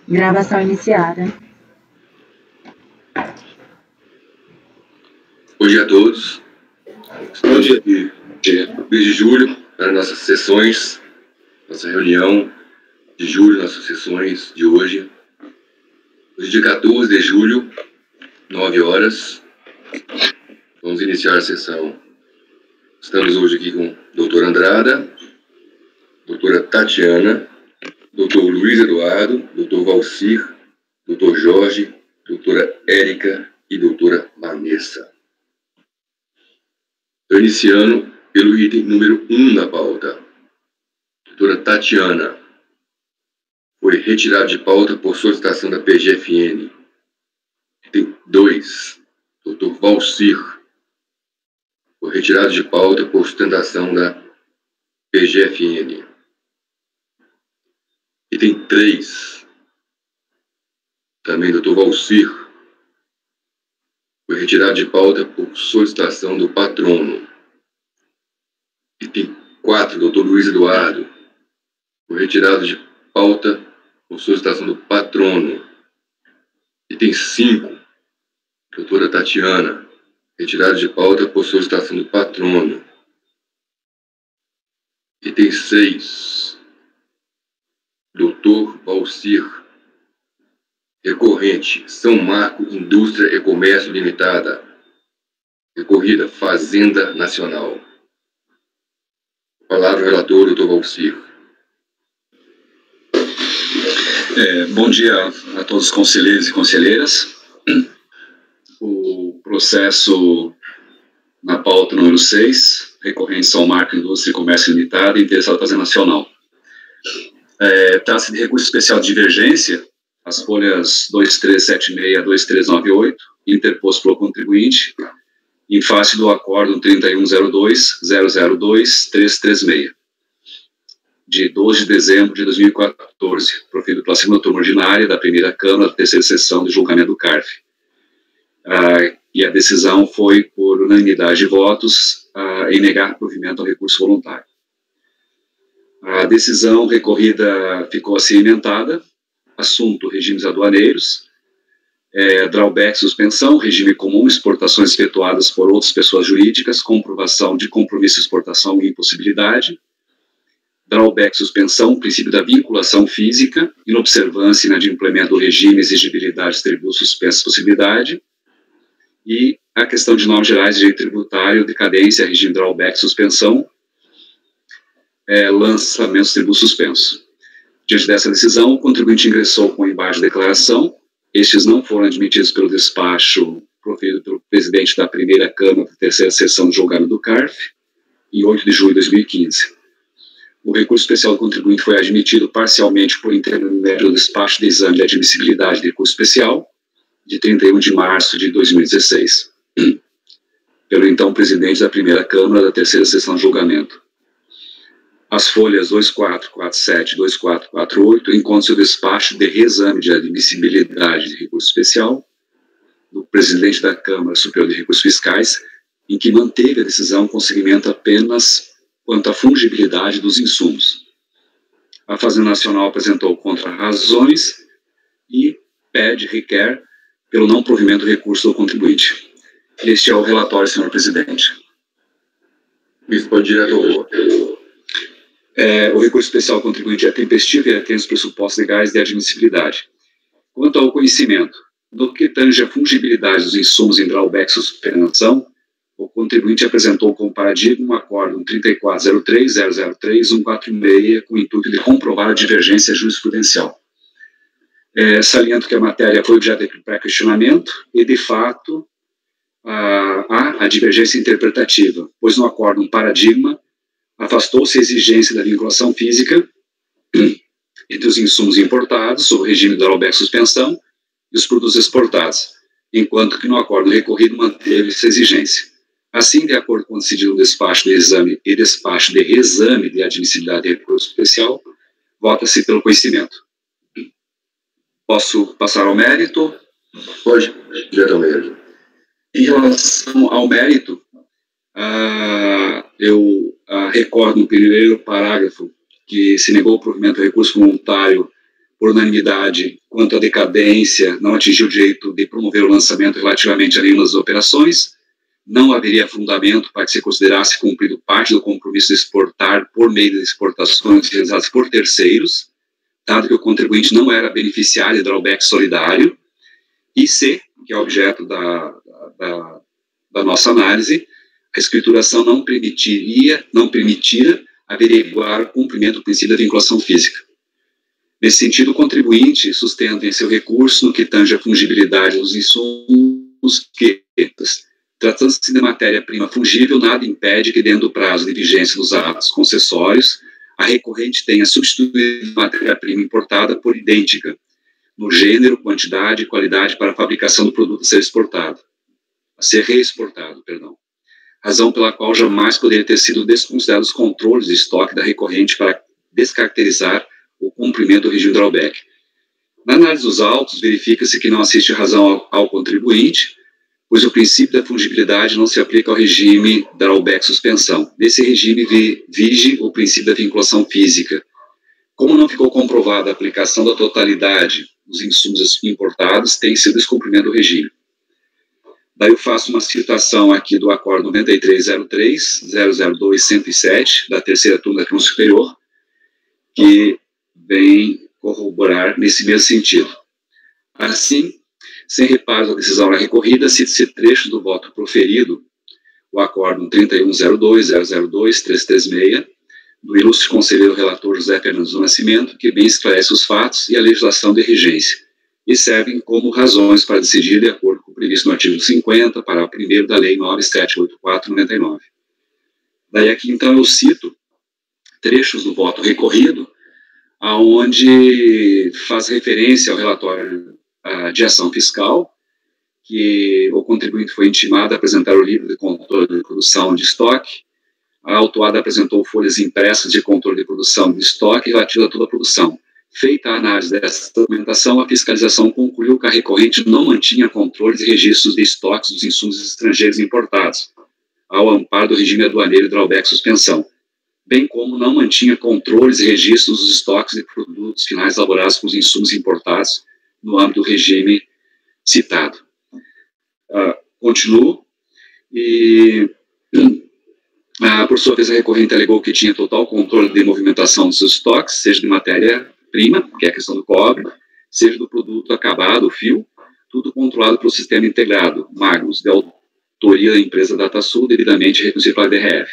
Gravação iniciada. Bom dia a todos. Estamos aqui no mês de julho para nossas sessões, nossa reunião de julho, nossas sessões de hoje. Hoje, dia 14 de julho, 9 horas. Vamos iniciar a sessão. Estamos hoje aqui com o doutor Andrada, doutora Tatiana, doutor Luiz Eduardo, doutor Valcir, doutor Jorge, doutora Érica e doutora Vanessa. Estou iniciando pelo item número 1 da pauta. Doutora Tatiana foi retirada de pauta por solicitação da PGFN. Item 2. Doutor Valcir foi retirado de pauta por sustentação da PGFN. Item 3. Também doutor Valcir foi retirado de pauta por solicitação do patrono. Item 4, doutor Luiz Eduardo, foi retirado de pauta por solicitação do patrono. Item 5, doutora Tatiana, retirado de pauta por solicitação do patrono. Item 6, doutor Valcir, recorrente, São Marco Indústria e Comércio Limitada, recorrida Fazenda Nacional. Palavra ao relator, doutor Valcir. Bom dia a todos os conselheiros e conselheiras. O processo na pauta número 6, recorrente São Marco Indústria e Comércio Limitada, interessado Fazenda Nacional. Trata-se de recurso especial de divergência, as folhas 2376 a 2398, interposto pelo contribuinte, em face do acórdão 3102-002-336, de 12 de dezembro de 2014, proferido pela segunda turma ordinária da primeira Câmara da terceira sessão de julgamento do CARF. E a decisão foi por unanimidade de votos em negar provimento ao recurso voluntário. A decisão recorrida ficou assim emendada. Assunto: regimes aduaneiros, drawback, suspensão, regime comum, exportações efetuadas por outras pessoas jurídicas, comprovação de compromisso de exportação e impossibilidade, drawback, suspensão, princípio da vinculação física, inobservância e inadimplemento do regime, exigibilidade, tributo, suspensa, possibilidade, e a questão de normas gerais de direito tributário, decadência, regime drawback, suspensão, lançamento, tributo suspenso. Diante dessa decisão, o contribuinte ingressou com embargo de declaração. Estes não foram admitidos pelo despacho proferido pelo presidente da primeira Câmara da terceira sessão de julgamento do CARF, em 8 de julho de 2015. O recurso especial do contribuinte foi admitido parcialmente por intermédio do despacho de exame de admissibilidade de recurso especial, de 31 de março de 2016, pelo então presidente da primeira Câmara da terceira sessão de julgamento. As folhas 2447 e 2448 encontram-se o despacho de reexame de admissibilidade de recurso especial do presidente da Câmara Superior de Recursos Fiscais, em que manteve a decisão com seguimento apenas quanto à fungibilidade dos insumos. A Fazenda Nacional apresentou contra-razões e requer pelo não provimento do recurso do contribuinte. Este é o relatório, senhor presidente. Responde direto ao voto. O recurso especial contribuinte é tempestivo e atende os pressupostos legais de admissibilidade. Quanto ao conhecimento, no que tange a fungibilidade dos insumos em drawback e suspensão, o contribuinte apresentou como paradigma um acórdão 3403-003-146 com o intuito de comprovar a divergência jurisprudencial. Saliento que a matéria foi objeto de pré-questionamento e, de fato, há a divergência interpretativa, pois no acórdão paradigma afastou-se a exigência da vinculação física entre os insumos importados, sob o regime de drawback suspensão, e os produtos exportados, enquanto que no acórdão recorrido manteve essa exigência. Assim, de acordo com o decidido despacho de exame e despacho de reexame de admissibilidade de recurso especial, vota-se pelo conhecimento. Posso passar ao mérito? Pode, direto ao mérito. Em relação ao mérito, eu recordo no primeiro parágrafo que se negou o provimento do recurso voluntário por unanimidade quanto à decadência, não atingiu o direito de promover o lançamento relativamente a nenhuma das operações, não haveria fundamento para que se considerasse cumprido parte do compromisso de exportar por meio de exportações realizadas por terceiros, dado que o contribuinte não era beneficiário de drawback solidário, e C, que é objeto da nossa análise, a escrituração não permitira averiguar o cumprimento do princípio da vinculação física. Nesse sentido, o contribuinte sustenta em seu recurso no que tange a fungibilidade dos insumos que, tratando-se de matéria-prima fungível, nada impede que, dentro do prazo de vigência dos atos concessórios, a recorrente tenha substituído a matéria-prima importada por idêntica, no gênero, quantidade e qualidade para a fabricação do produto a ser reexportado, razão pela qual jamais poderia ter sido desconsiderados os controles de estoque da recorrente para descaracterizar o cumprimento do regime drawback. Na análise dos autos, verifica-se que não assiste razão ao contribuinte, pois o princípio da fungibilidade não se aplica ao regime drawback suspensão. Nesse regime vige o princípio da vinculação física. Como não ficou comprovada a aplicação da totalidade dos insumos importados, tem sido descumprimento do regime. Daí eu faço uma citação aqui do Acórdão 9303-002-107, da terceira turma da Câmara Superior, que vem corroborar nesse mesmo sentido. Assim, sem reparos à decisão recorrida, cita-se trecho do voto proferido, o Acórdão 3102-002-336, do ilustre conselheiro relator José Fernandes do Nascimento, que bem esclarece os fatos e a legislação de regência, e servem como razões para decidir de acordo com o previsto no artigo 50, parágrafo 1º da Lei 9784/99. Daí aqui, então, eu cito trechos do voto recorrido, aonde faz referência ao relatório de ação fiscal, que o contribuinte foi intimado a apresentar o livro de controle de produção de estoque, a autuada apresentou folhas impressas de controle de produção de estoque relativa a toda a produção. Feita a análise dessa documentação, a fiscalização concluiu que a recorrente não mantinha controles e registros de estoques dos insumos estrangeiros importados, ao amparo do regime aduaneiro e drawback suspensão, bem como não mantinha controles e registros dos estoques de produtos finais elaborados com os insumos importados no âmbito do regime citado. Continuo, e, por sua vez, a recorrente alegou que tinha total controle de movimentação dos seus estoques, seja de matéria-prima, que é a questão do cobre, seja do produto acabado, o fio, tudo controlado pelo sistema integrado, Magnus, de autoria da empresa DataSul, devidamente reconhecido pela DRF.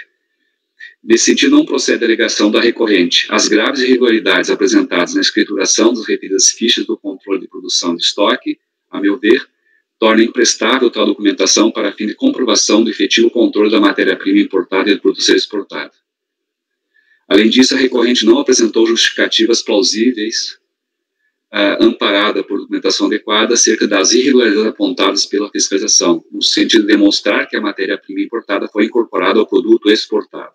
Nesse sentido, não procede a alegação da recorrente. As graves irregularidades apresentadas na escrituração das referidas fichas do controle de produção de estoque, a meu ver, torna imprestável tal documentação para fim de comprovação do efetivo controle da matéria-prima importada e do produto ser exportado. Além disso, a recorrente não apresentou justificativas plausíveis, amparada por documentação adequada, acerca das irregularidades apontadas pela fiscalização, no sentido de demonstrar que a matéria-prima importada foi incorporada ao produto exportado.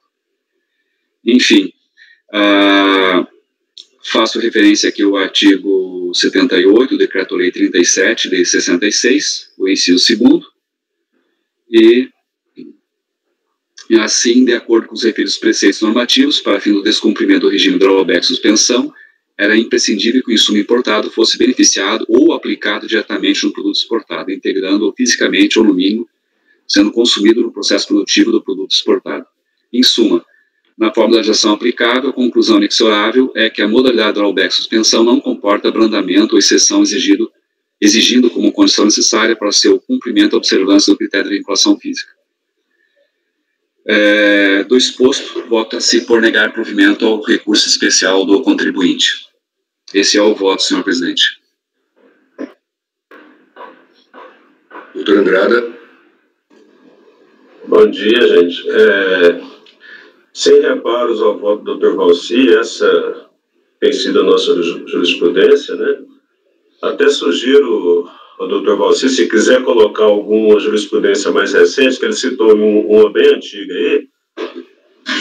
Enfim, faço referência aqui ao artigo 78, do Decreto-Lei 37 de 66, o inciso 2º, e assim, de acordo com os referidos preceitos normativos, para fim do descumprimento do regime drawback suspensão, era imprescindível que o insumo importado fosse beneficiado ou aplicado diretamente no produto exportado, integrando-o fisicamente ou, no mínimo, sendo consumido no processo produtivo do produto exportado. Em suma, na fórmula de ação aplicável, a conclusão inexorável é que a modalidade drawback suspensão não comporta abrandamento ou exceção exigindo como condição necessária para o seu cumprimento a observância do critério de vinculação física. Do exposto, vota-se por negar provimento ao recurso especial do contribuinte. Esse é o voto, senhor presidente. Doutor Andrada. Bom dia, gente. Sem reparos ao voto do Dr. Valci, essa tem sido a nossa jurisprudência, né? Até sugiro ao Dr. Valci, se quiser colocar alguma jurisprudência mais recente, que ele citou uma bem antiga aí,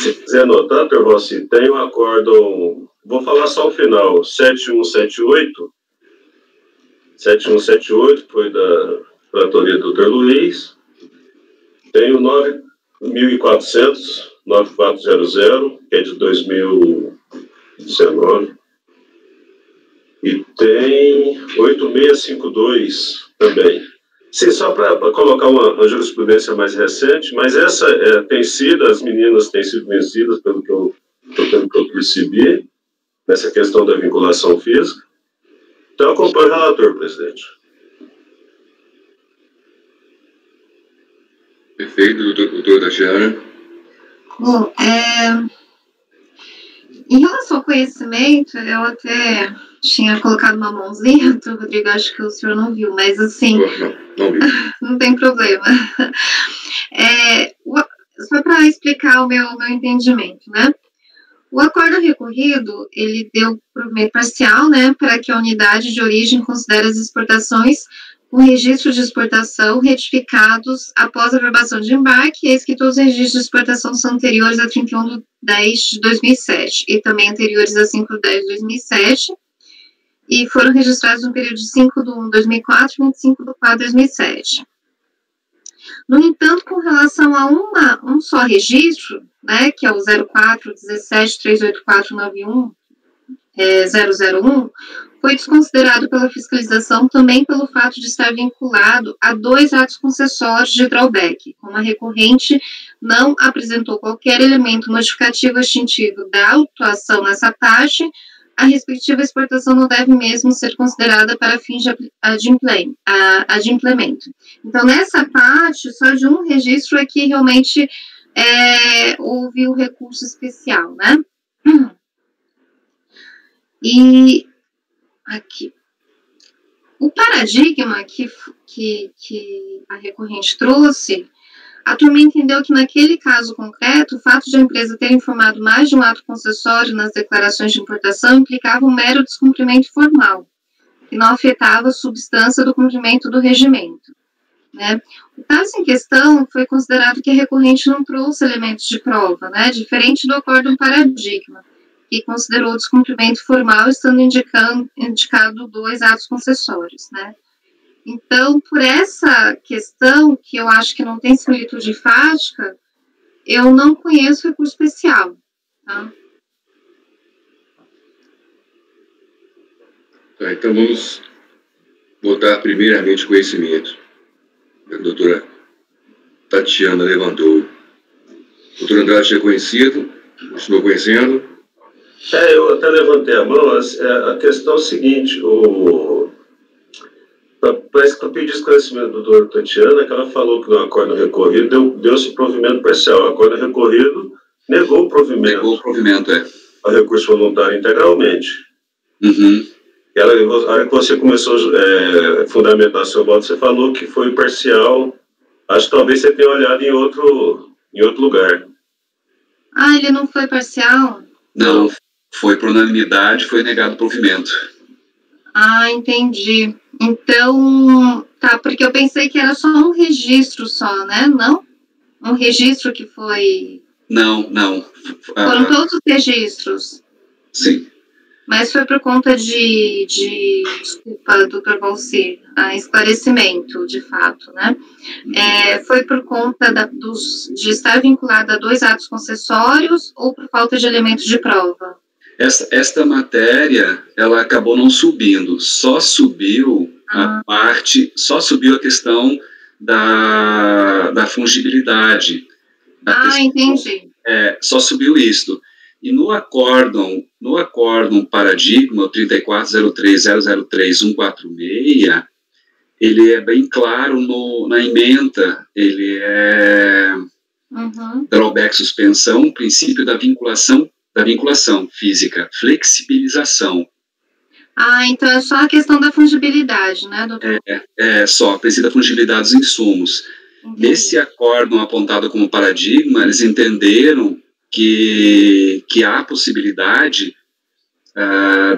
se quiser anotar, Dr. Valci, tem um acórdão, vou falar só o final, 7178, 7178 foi da relatoria do Dr. Luiz, tem o 9400, 9400, que é de 2019, E tem 8652 também. Sim, só para colocar uma jurisprudência mais recente, mas essa tem sido, as meninas têm sido vencidas, pelo que eu percebi, nessa questão da vinculação física. Então, acompanho o relator, presidente. Perfeito, doutor Tatiana. Bom, em relação ao conhecimento, eu até tinha colocado uma mãozinha, então, Rodrigo, acho que o senhor não viu, mas assim, Não vi. não tem problema. Só para explicar o meu entendimento, né? O acordo recorrido, ele deu provimento parcial, né, para que a unidade de origem considere as exportações com registro de exportação retificados após a aprovação de embarque, eis que todos os registros de exportação são anteriores a 31/10/2007 e também anteriores a 5/10/2007 e foram registrados no período de 5/1/2004 e 25/4/2007. No entanto, com relação a um só registro, né, que é o 04-17-38491-001, foi desconsiderado pela fiscalização também pelo fato de estar vinculado a 2 atos concessórios de drawback, como a recorrente não apresentou qualquer elemento modificativo extintivo da autuação nessa parte, a respectiva exportação não deve mesmo ser considerada para fins de adimplemento. Então, nessa parte, só de um registro é que realmente houve o recurso especial, né? E aqui, o paradigma que a recorrente trouxe, a turma entendeu que naquele caso concreto, o fato de a empresa ter informado mais de um ato concessório nas declarações de importação implicava um mero descumprimento formal, que não afetava a substância do cumprimento do regimento, né? O caso em questão foi considerado que a recorrente não trouxe elementos de prova, né, diferente do acórdão paradigma, que considerou o descumprimento formal, estando indicado 2 atos concessórios, né. Então, por essa questão, que eu acho que não tem similitude fática, eu não conheço recurso especial, tá? Tá, então vamos botar primeiramente conhecimento. A doutora Tatiana levantou. O doutor Andrade tinha conhecido, continuou conhecendo. Eu até levantei a mão. A questão é o seguinte, parece que eu pedi esclarecimento do doutor Tatiana, que ela falou que no acordo recorrido deu-se provimento parcial. O acordo recorrido negou o provimento. Negou o provimento, ao recurso voluntário integralmente. Uhum. A hora que você começou a fundamentar seu voto, você falou que foi parcial. Acho que talvez você tenha olhado em outro lugar. Ah, ele não foi parcial? Não, foi por unanimidade, foi negado o provimento. Ah, entendi. Então, tá, porque eu pensei que era só um registro só, né? Não? Um registro que foi... Não. Foram todos os registros? Sim. Mas foi por conta desculpa, doutor Valcir, esclarecimento, de fato, né? Foi por conta de estar vinculado a 2 atos concessórios ou por falta de elementos de prova? Esta matéria, ela acabou não subindo, só subiu só subiu a questão da fungibilidade. Entendi. Só subiu isso. E no acórdão paradigma, o 3403003146, ele é bem claro na ementa, ele é drawback suspensão, princípio da vinculação física, flexibilização. Então é só a questão da fungibilidade, né, doutor? Só, princípio da fungibilidade dos insumos. Entendi. Esse acórdão apontado como paradigma, eles entenderam que há possibilidade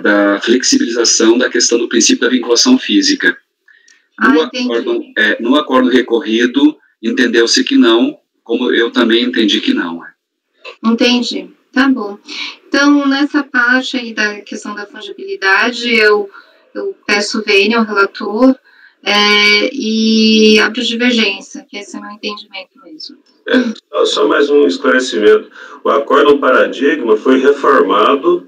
da flexibilização da questão do princípio da vinculação física. No acórdão recorrido, entendeu-se que não, como eu também entendi que não. Entendi, tá bom. Então, nessa parte aí da questão da fungibilidade, eu peço vênia ao relator e abro divergência, que esse é o meu entendimento mesmo. Só mais um esclarecimento. O acórdão paradigma foi reformado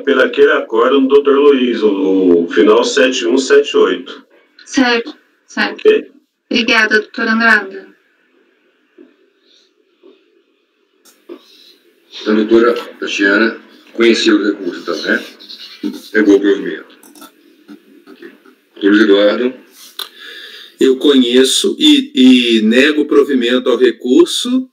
pela aquele acórdão do Dr. Luiz, o final 7178. Certo, certo. Ok? Obrigada, doutora Andrada. Então, a doutora Tatiana conheceu o recurso, então, né? Negou o provimento. Okay. Doutor Luiz Eduardo. Eu conheço e nego o provimento ao recurso.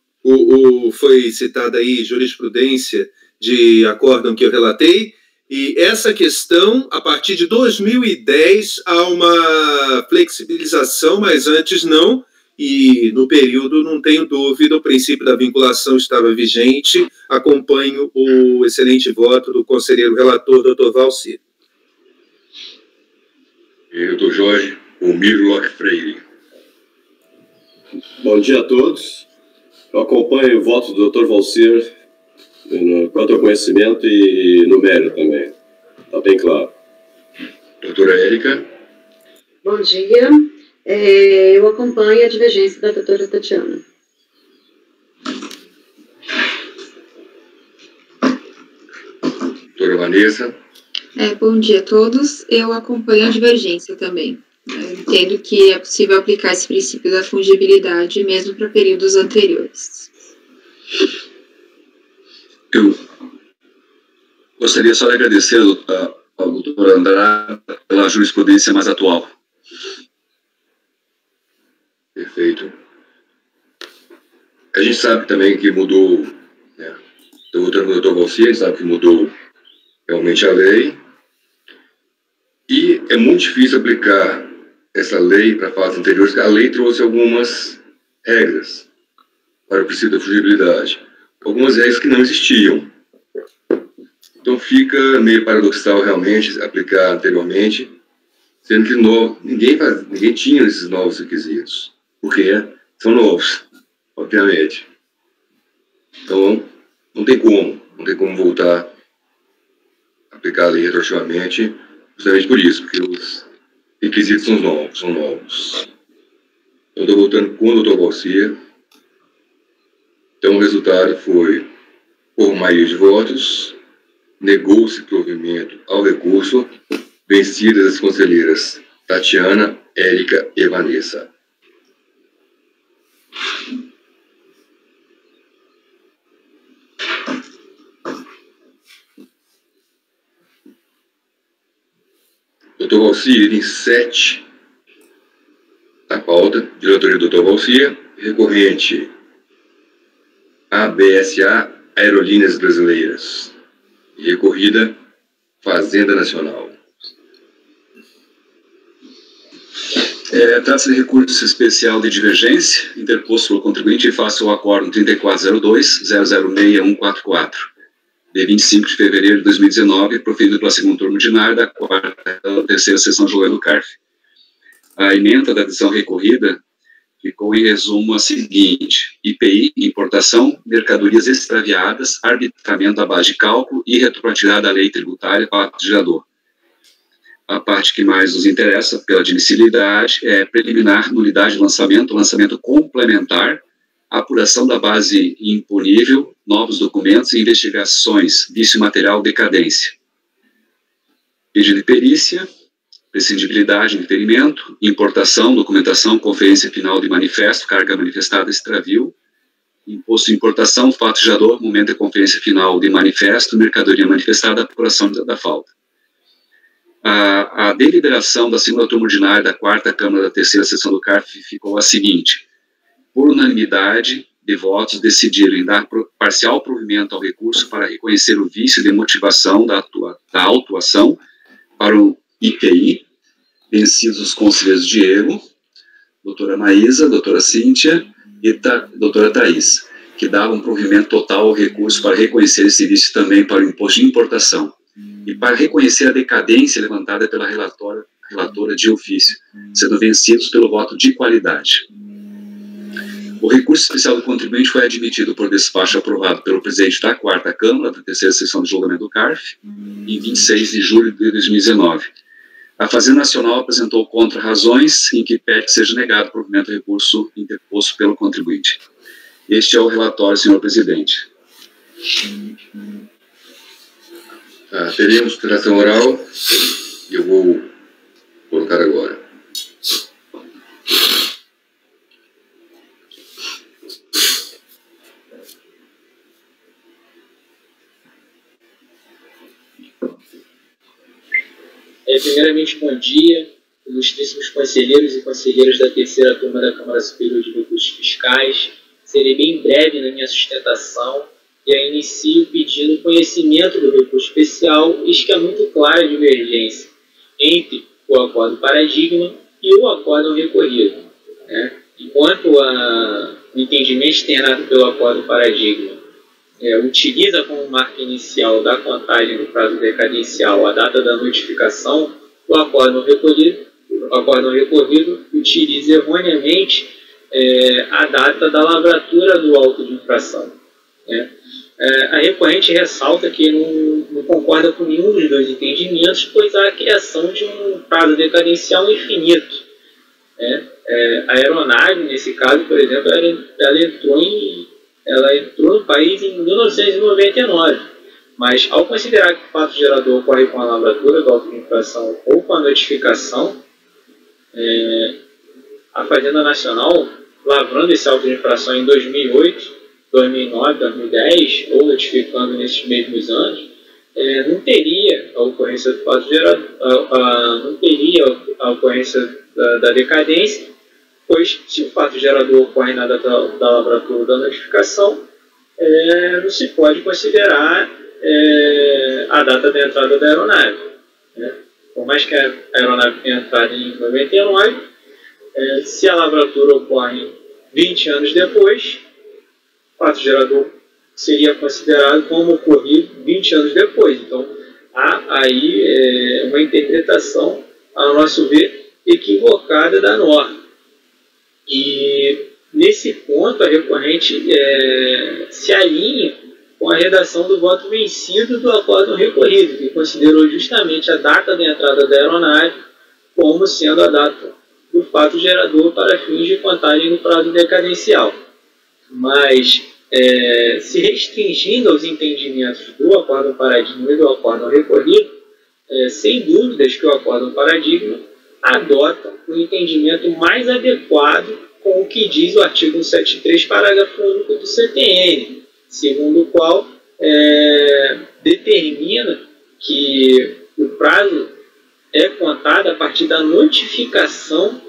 Foi citada aí jurisprudência de acórdão que eu relatei, e essa questão, a partir de 2010, há uma flexibilização, mas antes não, e no período, não tenho dúvida, o princípio da vinculação estava vigente. Acompanho o excelente voto do conselheiro relator, doutor Valcir. E doutor Jorge Omiro Locke Freire. Bom dia a todos. Eu acompanho o voto do Dr. Valcir quanto ao conhecimento e no mérito também. Está bem claro. Doutora Érica. Bom dia. Eu acompanho a divergência da doutora Tatiana. Doutora Vanessa. Bom dia a todos. Eu acompanho a divergência também. Entendo que é possível aplicar esse princípio da fungibilidade mesmo para períodos anteriores. Eu gostaria só de agradecer ao doutor Andrada pela jurisprudência mais atual. Perfeito. A gente sabe também que mudou, né? Estou votando com o doutor Valcir, a gente sabe que mudou realmente a lei. E é muito difícil aplicar essa lei para fases anteriores, porque a lei trouxe algumas regras para o princípio da fungibilidade. Algumas regras que não existiam. Então fica meio paradoxal realmente aplicar anteriormente, sendo que ninguém tinha esses novos requisitos, porque são novos, obviamente. Então não tem como voltar a aplicar a lei retroativamente, justamente por isso, porque os requisitos são novos. Então estou votando com o doutor Valcir. Então o resultado foi, por maioria de votos, negou-se provimento ao recurso, vencidas as conselheiras Tatiana, Érica e Vanessa. Dr. Valcir, item 7 da pauta, diretoria do Dr. Valcir, recorrente ABSA Aerolíneas Brasileiras, recorrida Fazenda Nacional. Trata-se de recurso especial de divergência, interposto pelo contribuinte face ao acórdão 3402-006144, de 25 de fevereiro de 2019, proferido pela segunda turma ordinária da terceira sessão julgando do CARF. A emenda da decisão recorrida ficou em resumo a seguinte: IPI, importação, mercadorias extraviadas, arbitramento à base de cálculo e retroatividade da lei tributária para o legislador. A parte que mais nos interessa, pela admissibilidade, é preliminar, nulidade de lançamento complementar, apuração da base imponível, novos documentos e investigações, vício material, decadência. Pedido de perícia, prescindibilidade, indeferimento, importação, documentação, conferência final de manifesto, carga manifestada, extravio, imposto de importação, fato gerador, momento de conferência final de manifesto, mercadoria manifestada, apuração da falta. A deliberação da segunda turma ordinária da quarta Câmara da terceira sessão do CARF ficou a seguinte: por unanimidade de votos, decidiram em dar parcial provimento ao recurso para reconhecer o vício de motivação da autuação para o IPI, vencidos os conselheiros Diego, doutora Maísa, doutora Cíntia e doutora Thaís, que davam provimento total ao recurso para reconhecer esse vício também para o imposto de importação e para reconhecer a decadência levantada pela relatora de ofício, sendo vencidos pelo voto de qualidade. O recurso especial do contribuinte foi admitido por despacho aprovado pelo presidente da quarta Câmara da terceira sessão de julgamento do CARF, em 26 de julho de 2019. A Fazenda Nacional apresentou contra-razões em que pede que seja negado o provimento do recurso interposto pelo contribuinte. Este é o relatório, senhor presidente. Teremos sustentação oral e eu vou colocar agora. Primeiramente, bom dia, ilustríssimos conselheiros e conselheiras da terceira turma da Câmara Superior de Recursos Fiscais. Serei bem breve na minha sustentação e aí inicio pedindo conhecimento do recurso especial, eis que há muito clara divergência entre o acórdão paradigma e o acórdão recorrido. Enquanto o entendimento externado pelo acórdão paradigma utiliza como marca inicial da contagem do prazo decadencial a data da notificação, o acórdão recorrido utiliza erroneamente a data da lavratura do auto de infração. A recorrente ressalta que não concorda com nenhum dos dois entendimentos, pois há a criação de um prazo decadencial infinito. A aeronave, nesse caso, por exemplo, ela entrou no país em 1999, mas ao considerar que o fato gerador ocorre com a lavratura do auto de infração ou com a notificação, a Fazenda Nacional, lavrando esse auto de infração em 2008, 2009, 2010, ou notificando nesses mesmos anos, não teria a ocorrência do fato gerador, não teria a ocorrência da decadência, pois se o fato gerador ocorre na data da lavratura da notificação, não se pode considerar a data da entrada da aeronave. Por mais que a aeronave tenha entrado em 99, se a lavratura ocorre 20 anos depois, o fato gerador seria considerado como ocorrido 20 anos depois. Então, há aí uma interpretação, a nosso ver, equivocada da norma. E, nesse ponto, a recorrente se alinha com a redação do voto vencido do acórdão recorrido, que considerou justamente a data da entrada da aeronave como sendo a data do fato gerador para fins de contagem do prazo decadencial. Mas, se restringindo aos entendimentos do acórdão paradigma e do acórdão recorrido, sem dúvidas que o acórdão paradigma adota o entendimento mais adequado com o que diz o artigo 173, parágrafo único do CTN, segundo o qual determina que o prazo é contado a partir da notificação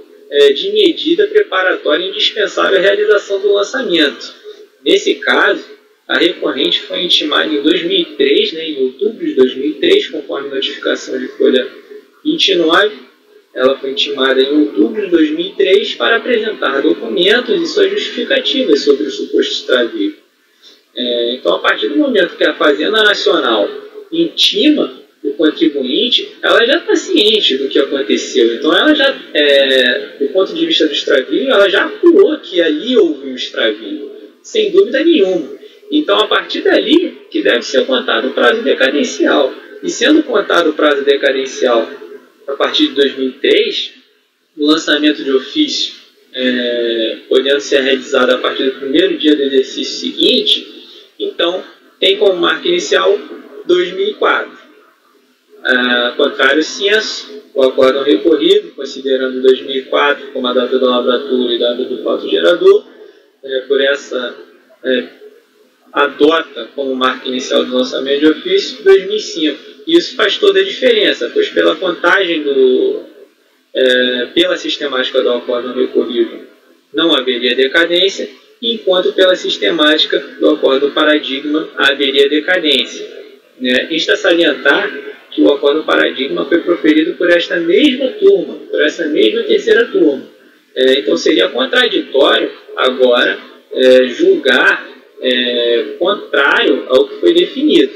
de medida preparatória indispensável à realização do lançamento. Nesse caso, a recorrente foi intimada em 2003, em outubro de 2003, conforme notificação de folha 29, ela foi intimada em outubro de 2003 para apresentar documentos e suas justificativas sobre o suposto extravio. Então, a partir do momento que a Fazenda Nacional intima o contribuinte, ela já está ciente do que aconteceu. Então, ela já, do ponto de vista do extravio, ela já apurou que ali houve um extravio, sem dúvida nenhuma. Então, a partir dali que deve ser contado o prazo decadencial. E sendo contado o prazo decadencial a partir de 2003, o lançamento de ofício podendo ser realizado a partir do primeiro dia do exercício seguinte, então tem como marca inicial 2004. Contrário senso, o acórdão recorrido, considerando 2004 como a data da lavratura e data do fato gerador, por essa adota como marca inicial do lançamento de ofício 2005. Isso faz toda a diferença, pois pela contagem pela sistemática do acórdão recorrido não haveria decadência, enquanto pela sistemática do acórdão paradigma haveria decadência. Insta a salientar que o acórdão paradigma foi proferido por esta mesma turma, por essa mesma terceira turma. Então seria contraditório agora julgar contrário ao que foi definido,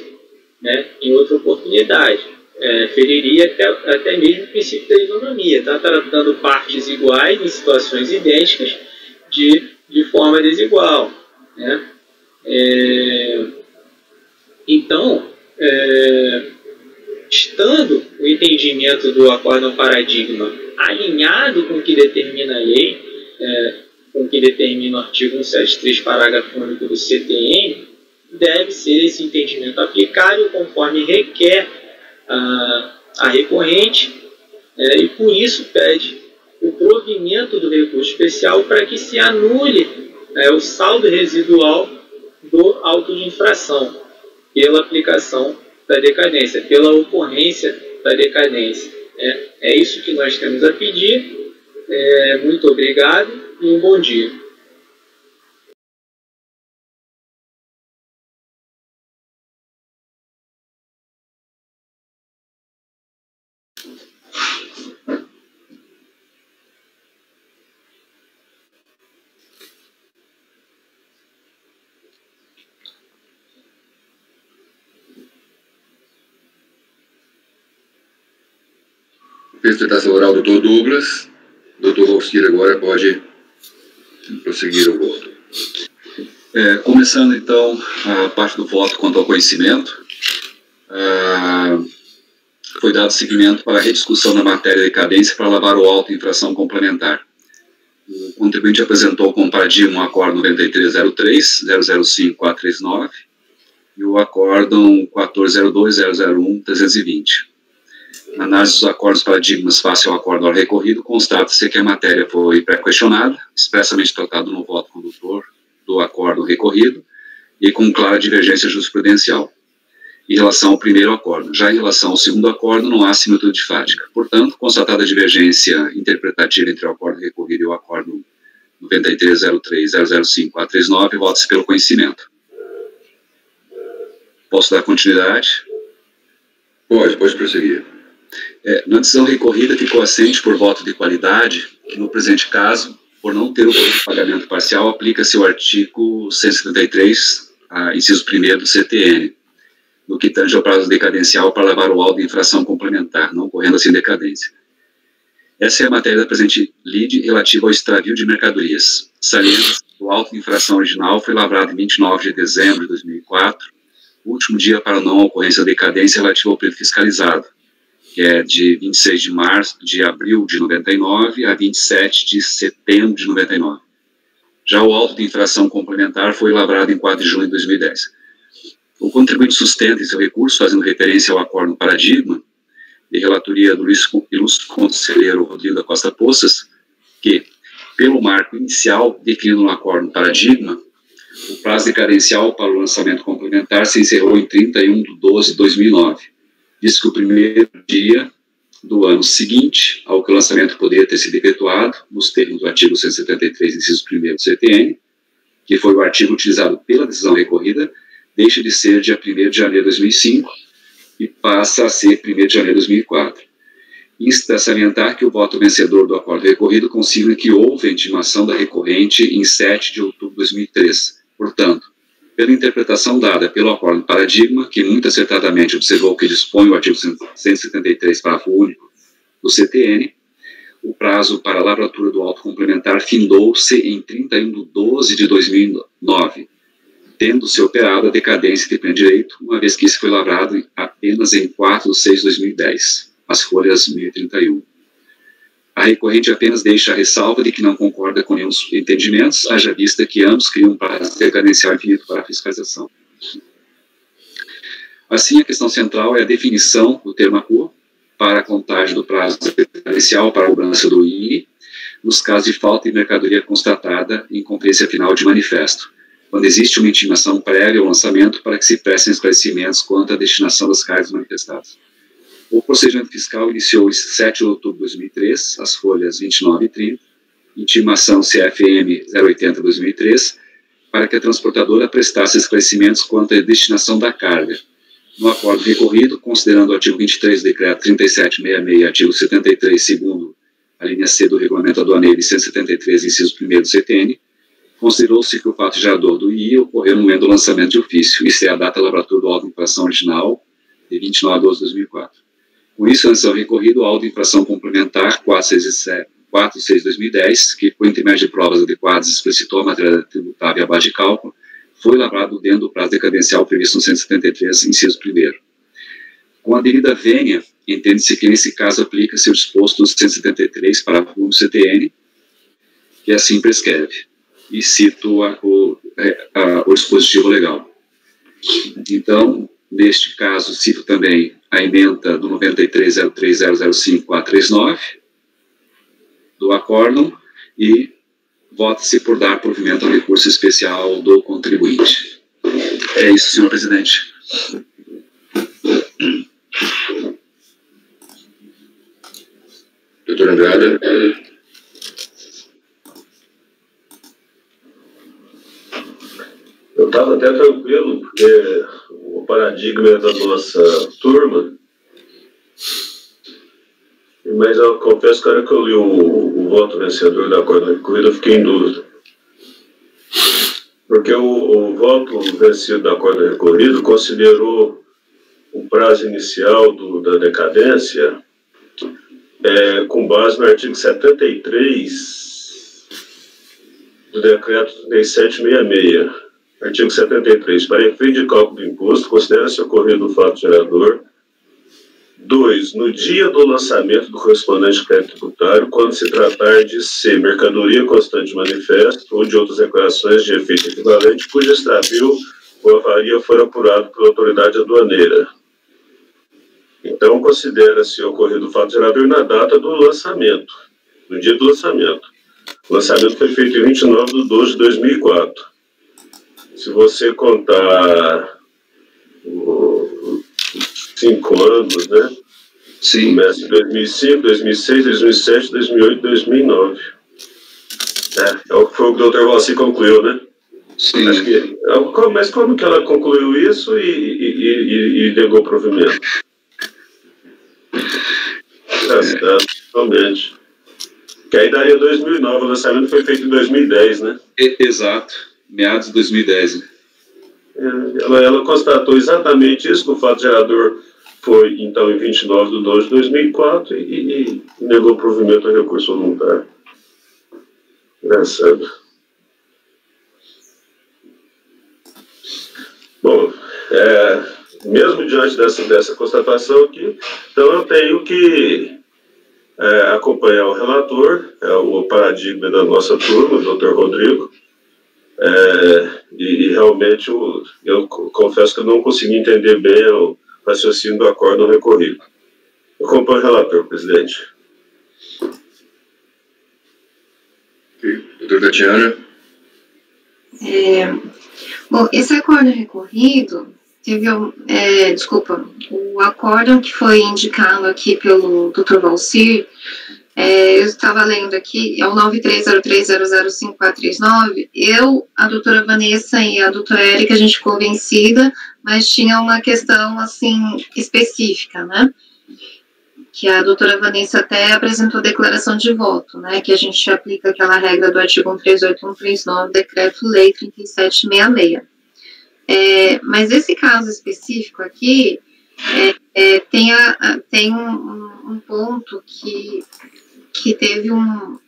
em outra oportunidade. Feriria até mesmo o princípio da isonomia, está tratando partes iguais em situações idênticas de forma desigual. Então, estando o entendimento do acórdão paradigma alinhado com o que determina a lei, com o que determina o artigo 173, parágrafo único do CTN, deve ser esse entendimento aplicável conforme requer a recorrente, e por isso pede o provimento do recurso especial para que se anule o saldo residual do auto de infração pela aplicação da decadência, pela ocorrência da decadência. É isso que nós temos a pedir. Muito obrigado e um bom dia. Interpretação oral do Dr. Douglas. Dr. Valcir agora pode prosseguir o voto. Começando então a parte do voto quanto ao conhecimento, foi dado seguimento para a rediscussão da matéria de decadência para lavar o auto em infração complementar. O contribuinte apresentou como paradigma o acórdão 9303-005439 e o acórdão 1402-001-320. Na análise dos acordos paradigmas face ao acórdão recorrido, constata-se que a matéria foi pré-questionada, expressamente tratado no voto condutor do acórdão recorrido e com clara divergência jurisprudencial em relação ao primeiro acórdão. Já em relação ao segundo acórdão, não há similitude fática. Portanto, constatada a divergência interpretativa entre o acórdão recorrido e o acórdão 9303-005-439, vota-se pelo conhecimento. Posso dar continuidade? Pode prosseguir. Na decisão recorrida ficou assente por voto de qualidade que, no presente caso, por não ter o poder de pagamento parcial, aplica-se o artigo 173, inciso 1º do CTN, no que tange ao prazo decadencial para lavar o auto de infração complementar, não ocorrendo assim decadência. Essa é a matéria da presente lide relativa ao extravio de mercadorias. Salienta que o auto de infração original foi lavrado em 29 de dezembro de 2004, o último dia para não ocorrência da decadência relativo ao período fiscalizado, que é de 26 de abril de 99 a 27 de setembro de 99. Já o auto de infração complementar foi lavrado em 4 de junho de 2010. O contribuinte sustenta em seu recurso, fazendo referência ao acórdão paradigma, de relatoria do ilustre conselheiro Rodrigo da Costa Poças, que, pelo marco inicial definido no acórdão paradigma, o prazo decadencial para o lançamento complementar se encerrou em 31 de 12 de 2009. Diz que o primeiro dia do ano seguinte ao que o lançamento poderia ter sido efetuado, nos termos do artigo 173, inciso 1º do CTN, que foi o artigo utilizado pela decisão recorrida, deixa de ser dia 1º de janeiro de 2005 e passa a ser 1º de janeiro de 2004. Insta a salientar que o voto vencedor do acordo recorrido consigna que houve a intimação da recorrente em 7 de outubro de 2003. Portanto, pela interpretação dada pelo acórdão paradigma, que muito acertadamente observou que dispõe o artigo 173, parágrafo único do CTN, o prazo para a lavratura do auto complementar findou-se em 31 de 12 de 2009, tendo-se operado a decadência de pleno direito, uma vez que isso foi lavrado apenas em 4 de 6 de 2010, as folhas 1031. A recorrente apenas deixa a ressalva de que não concorda com nenhum dos entendimentos, haja vista que ambos criam um prazo decadencial infinito para a fiscalização. Assim, a questão central é a definição do termo ACU para a contagem do prazo decadencial para a cobrança do II, nos casos de falta de mercadoria constatada em conferência final de manifesto, quando existe uma intimação prévia ao lançamento para que se prestem esclarecimentos quanto à destinação das cargas manifestadas. O procedimento fiscal iniciou em 7 de outubro de 2003, as folhas 29 e 30, intimação CFM 080-2003, para que a transportadora prestasse esclarecimentos quanto à destinação da carga. No acordo recorrido, considerando o artigo 23 do decreto 3766 e artigo 73, segundo a linha C do regulamento aduaneiro e 173, inciso 1º do CTN, considerou-se que o fato gerador do II ocorreu no momento do lançamento de ofício, isso é a data lavratura do auto de infração original, de 29 de 12 de 2004. Com isso, a sanção recorrida, o auto de infração complementar 4.6/2010, que, por intermédio de provas adequadas, explicitou a matéria tributária e a base de cálculo, foi lavrado dentro do prazo decadencial previsto no 173, inciso 1º. Com a devida vênia, entende-se que, nesse caso, aplica-se o disposto do 173, parágrafo 1 do CTN, que assim prescreve. E cito o dispositivo legal. Então, neste caso, cito também a emenda do 93.03.005.439 do acórdão e vota-se por dar provimento ao recurso especial do contribuinte. É isso, senhor presidente. Doutor Andrada. Eu estava até tranquilo, porque o paradigma da nossa turma, mas eu confesso que a hora que eu li o voto vencedor da acordo recorrido, eu fiquei em dúvida. Porque o voto vencido da acordo recorrido considerou o prazo inicial da decadência com base no artigo 73 do decreto 3766. Artigo 73. Para efeito de cálculo do imposto, considera-se ocorrido o fato gerador. 2. No dia do lançamento do correspondente crédito tributário, quando se tratar de ser mercadoria constante de manifesto ou de outras declarações de efeito equivalente, cujo extravio ou avaria for apurado pela autoridade aduaneira. Então, considera-se ocorrido o fato gerador na data do lançamento, no dia do lançamento. O lançamento foi feito em 29/12/2004. Se você contar 5 anos, né? Sim. Começa em 2005, 2006, 2007, 2008, 2009. Foi o que o Dr. Valci concluiu, né? Sim. Acho que, mas como que ela concluiu isso e negou provimento? Realmente. Que aí daria 2009, o lançamento foi feito em 2010, né? Exato, meados de 2010. Né? Ela constatou exatamente isso, que o fato gerador foi, então, em 29/12/2004 e negou provimento ao recurso voluntário. Engraçado. Bom, mesmo diante dessa constatação aqui, então eu tenho que acompanhar o relator, o paradigma da nossa turma, o Dr. Rodrigo, e realmente eu confesso que eu não consegui entender bem o raciocínio do acórdão recorrido. Eu acompanho o relator, presidente. Ok. Doutora Tatiana. Bom, esse acórdão recorrido teve, o acórdão que foi indicado aqui pelo Dr. Valci, eu estava lendo aqui, é o 93.03.005.439. A doutora Vanessa e a doutora Érica, a gente ficou vencida, mas tinha uma questão, assim, específica, né? Que a doutora Vanessa até apresentou declaração de voto, né? Que a gente aplica aquela regra do artigo 138, 139, Decreto-Lei 3766. Mas esse caso específico aqui tem um ponto que teve um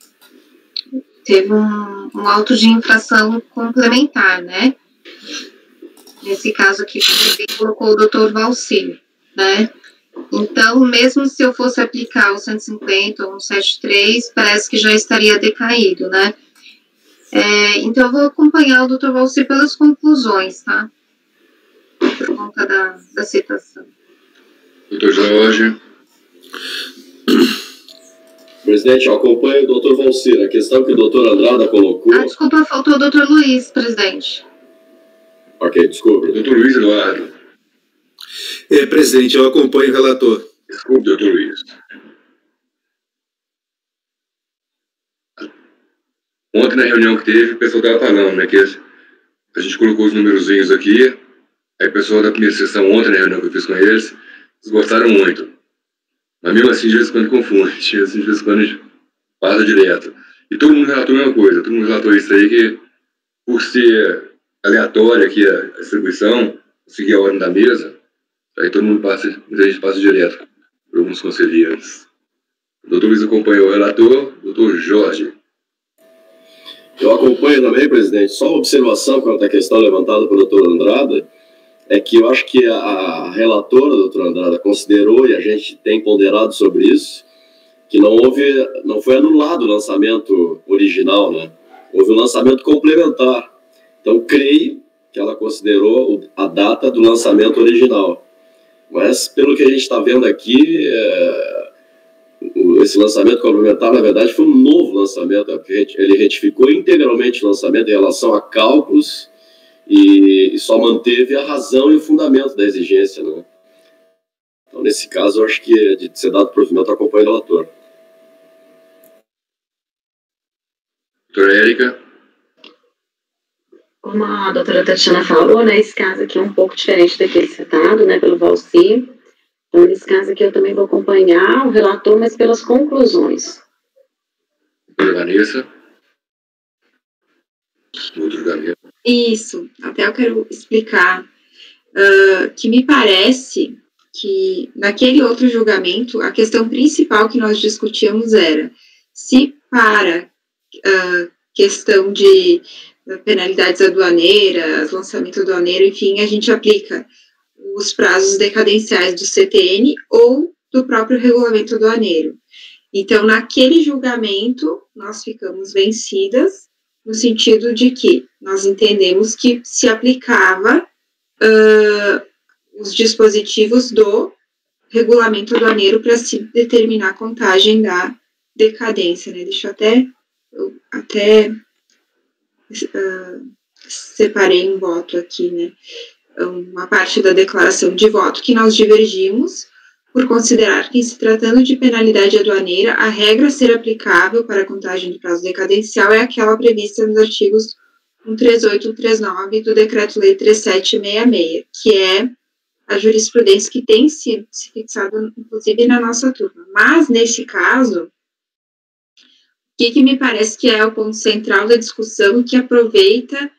auto de infração complementar, né? Nesse caso aqui, também colocou o Dr. Valci, né? Então, mesmo se eu fosse aplicar o 150 ou 173, parece que já estaria decaído, né? Então, eu vou acompanhar o Dr. Valci pelas conclusões, tá? Por conta da citação. Doutor Jorge. Presidente, eu acompanho o Dr. Valci. A questão que o Dr. Andrada colocou... Desculpa, faltou o Dr. Luiz, presidente. Ok, desculpe. Doutor Luiz Eduardo. Presidente, eu acompanho o relator. Desculpe, doutor Luiz. Ontem, na reunião que teve, o pessoal estava falando, né, que a gente colocou os númerozinhos aqui, aí o pessoal da primeira sessão ontem, na reunião que eu fiz com eles gostaram muito. Mas mesmo assim, de vez em quando confunde, de vez em quando a gente passa direto. E todo mundo relatou a mesma coisa, todo mundo relatou isso aí, que por ser aleatória aqui a distribuição, seguir a ordem da mesa, aí todo mundo passa, muita gente passa direto por alguns conselheiros. O doutor Luiz acompanhou o relator, o doutor Jorge. Eu acompanho também, presidente. Só uma observação quanto à questão levantada pelo doutor Andrada, é que eu acho que a relatora, doutora Andrada, considerou, e a gente tem ponderado sobre isso, que não foi anulado o lançamento original, né? Houve um lançamento complementar. Então, creio que ela considerou a data do lançamento original. Mas, pelo que a gente está vendo aqui, esse lançamento complementar, na verdade, foi um novo lançamento. Ele retificou integralmente o lançamento em relação a cálculos e só manteve a razão e o fundamento da exigência, né? Então, nesse caso, eu acho que de ser dado provimento, acompanha o relator. Doutora Érica. Como a doutora Tatiana falou, né, esse caso aqui é um pouco diferente daquele citado, né, pelo Valci. Então, nesse caso aqui, eu também vou acompanhar o relator, mas pelas conclusões. Doutora Vanessa. Doutor Gabriel. Isso, até eu quero explicar que me parece que naquele outro julgamento, a questão principal que nós discutíamos era se para questão de penalidades aduaneiras, lançamento aduaneiro, enfim, a gente aplica os prazos decadenciais do CTN ou do próprio regulamento aduaneiro. Então, naquele julgamento, nós ficamos vencidas, no sentido de que nós entendemos que se aplicava os dispositivos do regulamento aduaneiro para se determinar a contagem da decadência, né? Deixa eu até separei um voto aqui, né? Uma parte da declaração de voto que nós divergimos por considerar que, em se tratando de penalidade aduaneira, a regra a ser aplicável para a contagem do prazo decadencial é aquela prevista nos artigos 138 e 139 do Decreto-Lei 3766, que é a jurisprudência que tem sido fixada, inclusive, na nossa turma. Mas, nesse caso, o que me parece que é o ponto central da discussão, que aproveita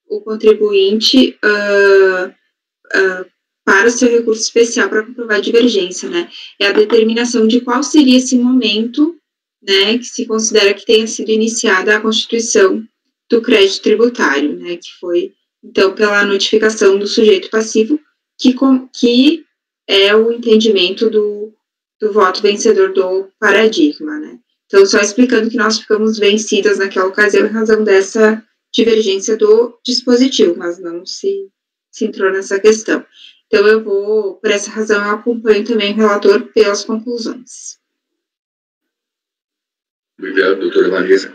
o contribuinte para o seu recurso especial para comprovar a divergência, né? É a determinação de qual seria esse momento, né, que se considera que tenha sido iniciada a constituição do crédito tributário, né, que foi, então, pela notificação do sujeito passivo, que é o entendimento do voto vencedor do paradigma, né? Então, só explicando que nós ficamos vencidas naquela ocasião em razão dessa divergência do dispositivo, mas não se entrou nessa questão. Então, por essa razão, eu acompanho também o relator pelas conclusões. Obrigado, doutora Vanessa.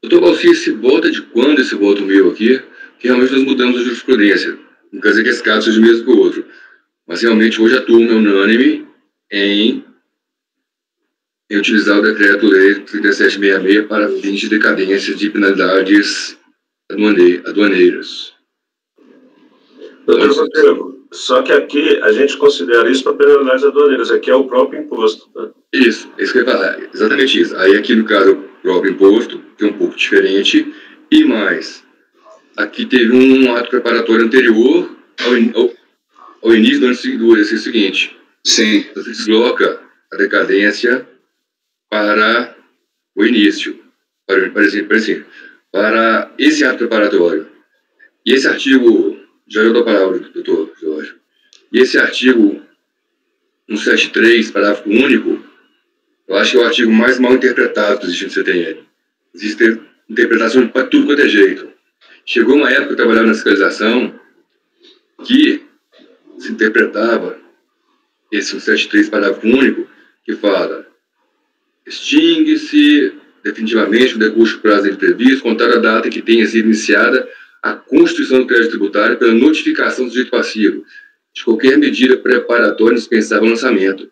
Doutor Valci, esse voto é de quando esse voto veio aqui? Que realmente nós mudamos a jurisprudência. Não quer dizer que esse caso seja o mesmo que o outro. Mas realmente hoje a turma é unânime em utilizar o Decreto-Lei 3766 para fins de decadência de penalidades aduaneiras. Doutor Rodrigo, só que aqui a gente considera isso para penalidades aduaneiras, aqui é o próprio imposto. Né? Isso que eu ia falar, exatamente isso. Aí aqui no caso o próprio imposto, que é um pouco diferente, e mais, aqui teve um ato preparatório anterior ao início do exercício seguinte. Sim. Você desloca a decadência para o início, para esse ato preparatório. E esse artigo, já eu dou a palavra, doutor Jorge, e esse artigo 173, parágrafo único, eu acho que é o artigo mais mal interpretado que existe no CTN. Existe interpretação para tudo quanto é jeito. Chegou uma época que eu trabalhava na fiscalização que se interpretava esse 173, parágrafo único, que fala: extingue-se definitivamente o decurso do prazo previsto, contada a data em que tenha sido iniciada a constituição do crédito tributário pela notificação do sujeito passivo de qualquer medida preparatória indispensável ao lançamento.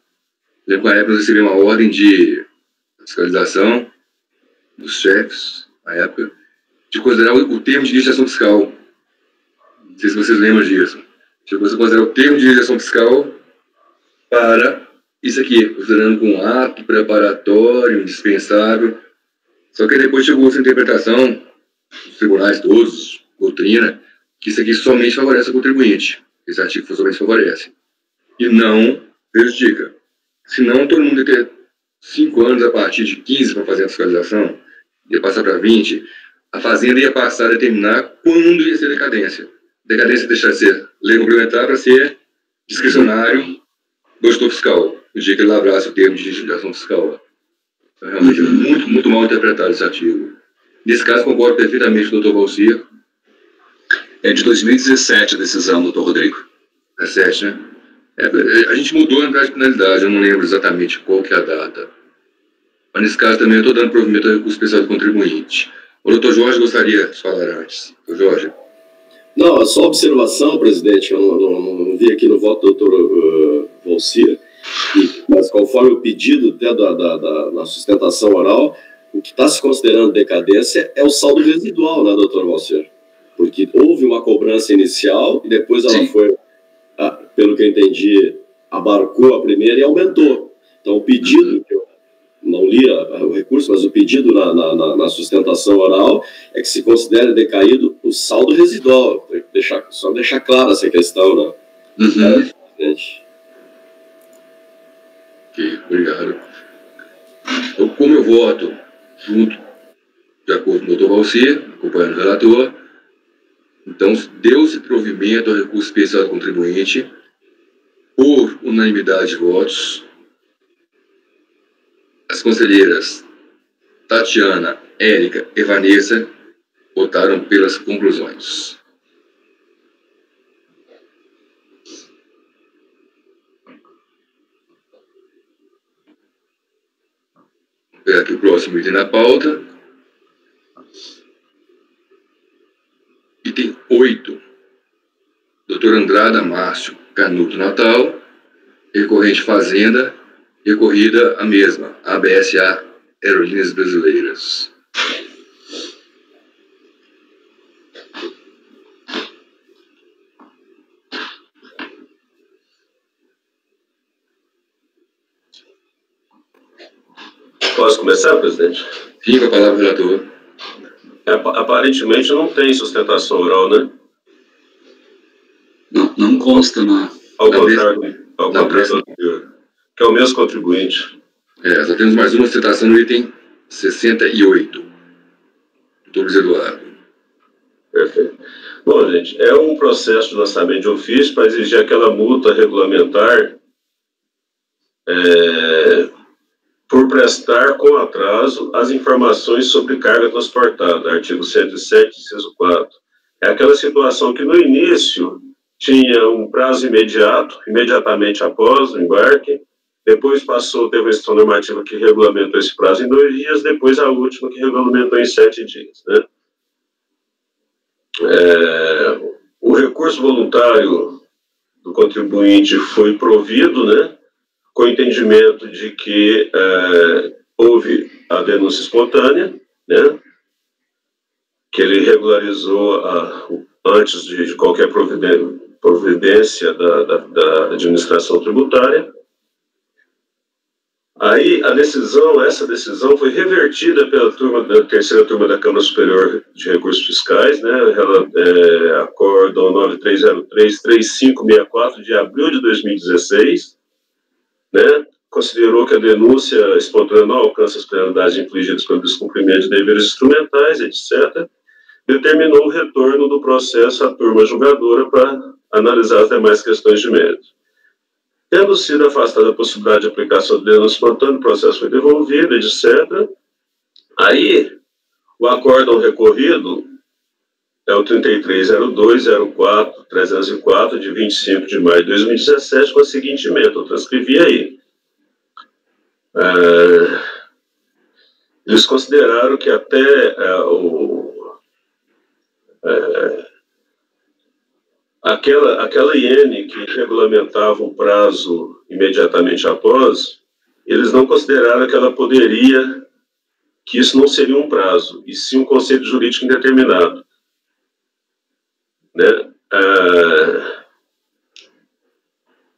Lembro que na época nós recebemos uma ordem de fiscalização dos chefes, na época, de considerar o termo de legislação fiscal. Não sei se vocês lembram disso. De considerar o termo de legislação fiscal para isso aqui, considerando com um ato preparatório, indispensável. Só que depois chegou essa interpretação, os tribunais todos, doutrina, que isso aqui somente favorece o contribuinte. Esse artigo somente favorece. E não prejudica. Senão, todo mundo ia ter 5 anos a partir de 15 para fazer a fiscalização, ia passar para 20, a Fazenda ia passar a determinar quando ia ser decadência. Decadência deixar de ser lei complementar para ser discricionário do gestor fiscal, no dia que ele lavrasse o termo de legislação fiscal. Então, realmente é muito, muito mal interpretado esse artigo. Nesse caso, concordo perfeitamente com o doutor Valci. É de 2017 a decisão, doutor Rodrigo. 17, né? A gente mudou na prazo de penalidade, eu não lembro exatamente qual que é a data. Mas nesse caso também eu estou dando provimento ao recurso especial do contribuinte. O doutor Jorge gostaria de falar antes. Doutor Jorge. Não, só observação, presidente, eu não vi aqui no voto do doutor Valcir, mas conforme o pedido até da sustentação oral, o que está se considerando decadência é o saldo residual, né, doutor Valcir? Porque houve uma cobrança inicial e depois ela foi, pelo que eu entendi, abarcou a primeira e aumentou. Então o pedido, que eu não li o recurso, mas o pedido na sustentação oral é que se considere decaído o saldo residual. Só deixar clara essa questão, né? Ok, obrigado. Então, como eu voto junto, de acordo com o doutor Valcir, acompanhando o relator, então deu-se provimento ao recurso especial do contribuinte por unanimidade de votos. As conselheiras Tatiana, Érica e Vanessa votaram pelas conclusões. Vou pegar aqui o próximo item na pauta. Item 8. Doutor Andrada Márcio Canuto Natal, recorrente Fazenda, recorrida a mesma, ABSA Aerolíneas Brasileiras. Posso começar, presidente? Fica a palavra, relator. Aparentemente não tem sustentação oral, né? Não consta na... Ao contrário, que é o mesmo contribuinte. Só temos mais uma sustentação no item 68. Doutor Luiz Eduardo. Perfeito. Bom, gente, é um processo de lançamento de ofício para exigir aquela multa regulamentar por prestar com atraso as informações sobre carga transportada, artigo 107, inciso 4. É aquela situação que no início tinha um prazo imediatamente após o embarque, depois teve uma instrução normativa que regulamentou esse prazo em 2 dias, depois a última que regulamentou em 7 dias, né? O recurso voluntário do contribuinte foi provido, né, com o entendimento de que houve a denúncia espontânea, né, que ele regularizou antes de qualquer providência da administração tributária. Aí essa decisão foi revertida pela terceira turma da Câmara Superior de Recursos Fiscais, né, Acórdão 93-3564 de abril de 2016, né, considerou que a denúncia espontânea não alcança as penalidades infligidas pelo descumprimento de deveres instrumentais, etc., determinou o retorno do processo à turma julgadora para analisar as demais questões de mérito. Tendo sido afastada a possibilidade de aplicação de denúncia espontânea, o processo foi devolvido, etc. Aí, o acórdão recorrido é o 330204-304, de 25 de maio de 2017, com a seguinte emenda, eu transcrevi aí. Eles consideraram que até aquela IN que regulamentava o prazo imediatamente após, eles não consideraram que isso não seria um prazo, e sim um conceito jurídico indeterminado, né?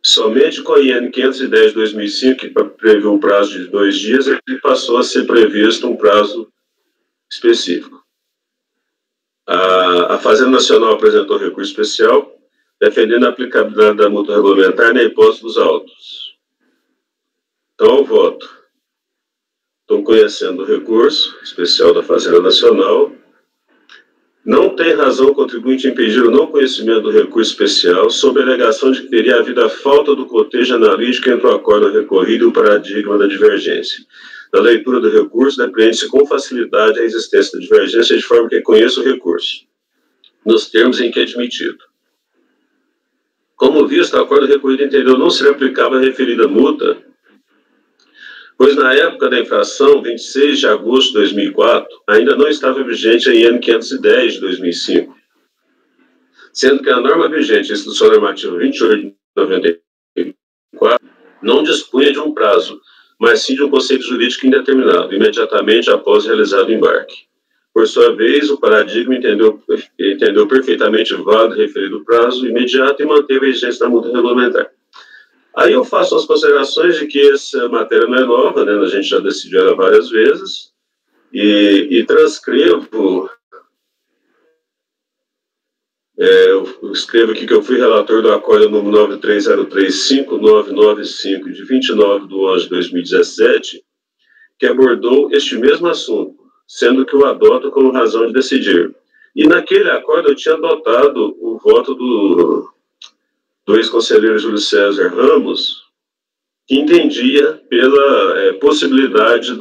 Somente com a IN 510 de 2005, que previu um prazo de 2 dias, ele passou a ser previsto um prazo específico. A Fazenda Nacional apresentou recurso especial, defendendo a aplicabilidade da multa regulamentar na hipótese dos autos. Então, eu voto. Estou conhecendo o recurso especial da Fazenda Nacional. Não tem razão o contribuinte impedir o não conhecimento do recurso especial sob a alegação de que teria havido a falta do cotejo analítico entre o acórdão recorrido e o paradigma da divergência. Da leitura do recurso, depreende-se com facilidade a existência da divergência de forma que conheça o recurso. nos termos em que é admitido. Como visto, o acordo recorrido entendeu não ser aplicável a referida multa, pois na época da infração, 26 de agosto de 2004, ainda não estava vigente a IN 510 de 2005, sendo que a norma vigente, a Instrução Normativa 28 de 94, não dispunha de um prazo, mas sim de um conceito jurídico indeterminado, imediatamente após realizado o embarque. Por sua vez, o paradigma entendeu perfeitamente válido referido prazo imediato e manteve a vigência da multa regulamentar. Aí eu faço as considerações de que essa matéria não é nova, né? A gente já decidiu ela várias vezes, e transcrevo, eu escrevo aqui que eu fui relator do acordo número 93035-995, de 29 de 11 de 2017, que abordou este mesmo assunto, sendo que o adoto como razão de decidir. E naquele acordo eu tinha adotado o voto do ex-conselheiro Júlio César Ramos, que entendia pela possibilidade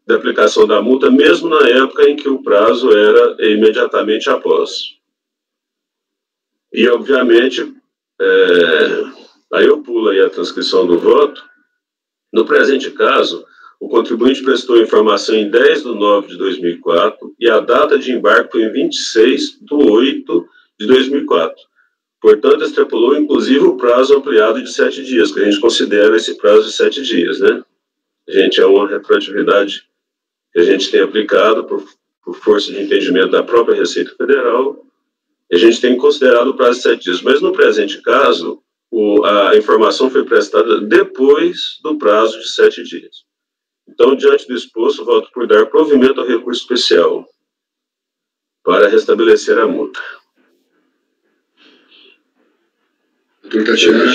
da aplicação da multa, mesmo na época em que o prazo era imediatamente após. E, obviamente, aí eu pulo aí a transcrição do voto. No presente caso, o contribuinte prestou informação em 10 de 9 de 2004 e a data de embarque foi em 26 de 8 de 2004. Portanto, extrapolou, inclusive, o prazo ampliado de 7 dias, que a gente considera esse prazo de 7 dias, né? Gente, é uma retroatividade que a gente tem aplicado por força de entendimento da própria Receita Federal, e a gente tem considerado o prazo de 7 dias. Mas, no presente caso, a informação foi prestada depois do prazo de 7 dias. Então, diante do exposto, voto por dar provimento ao recurso especial para restabelecer a multa. Doutor Tatiana.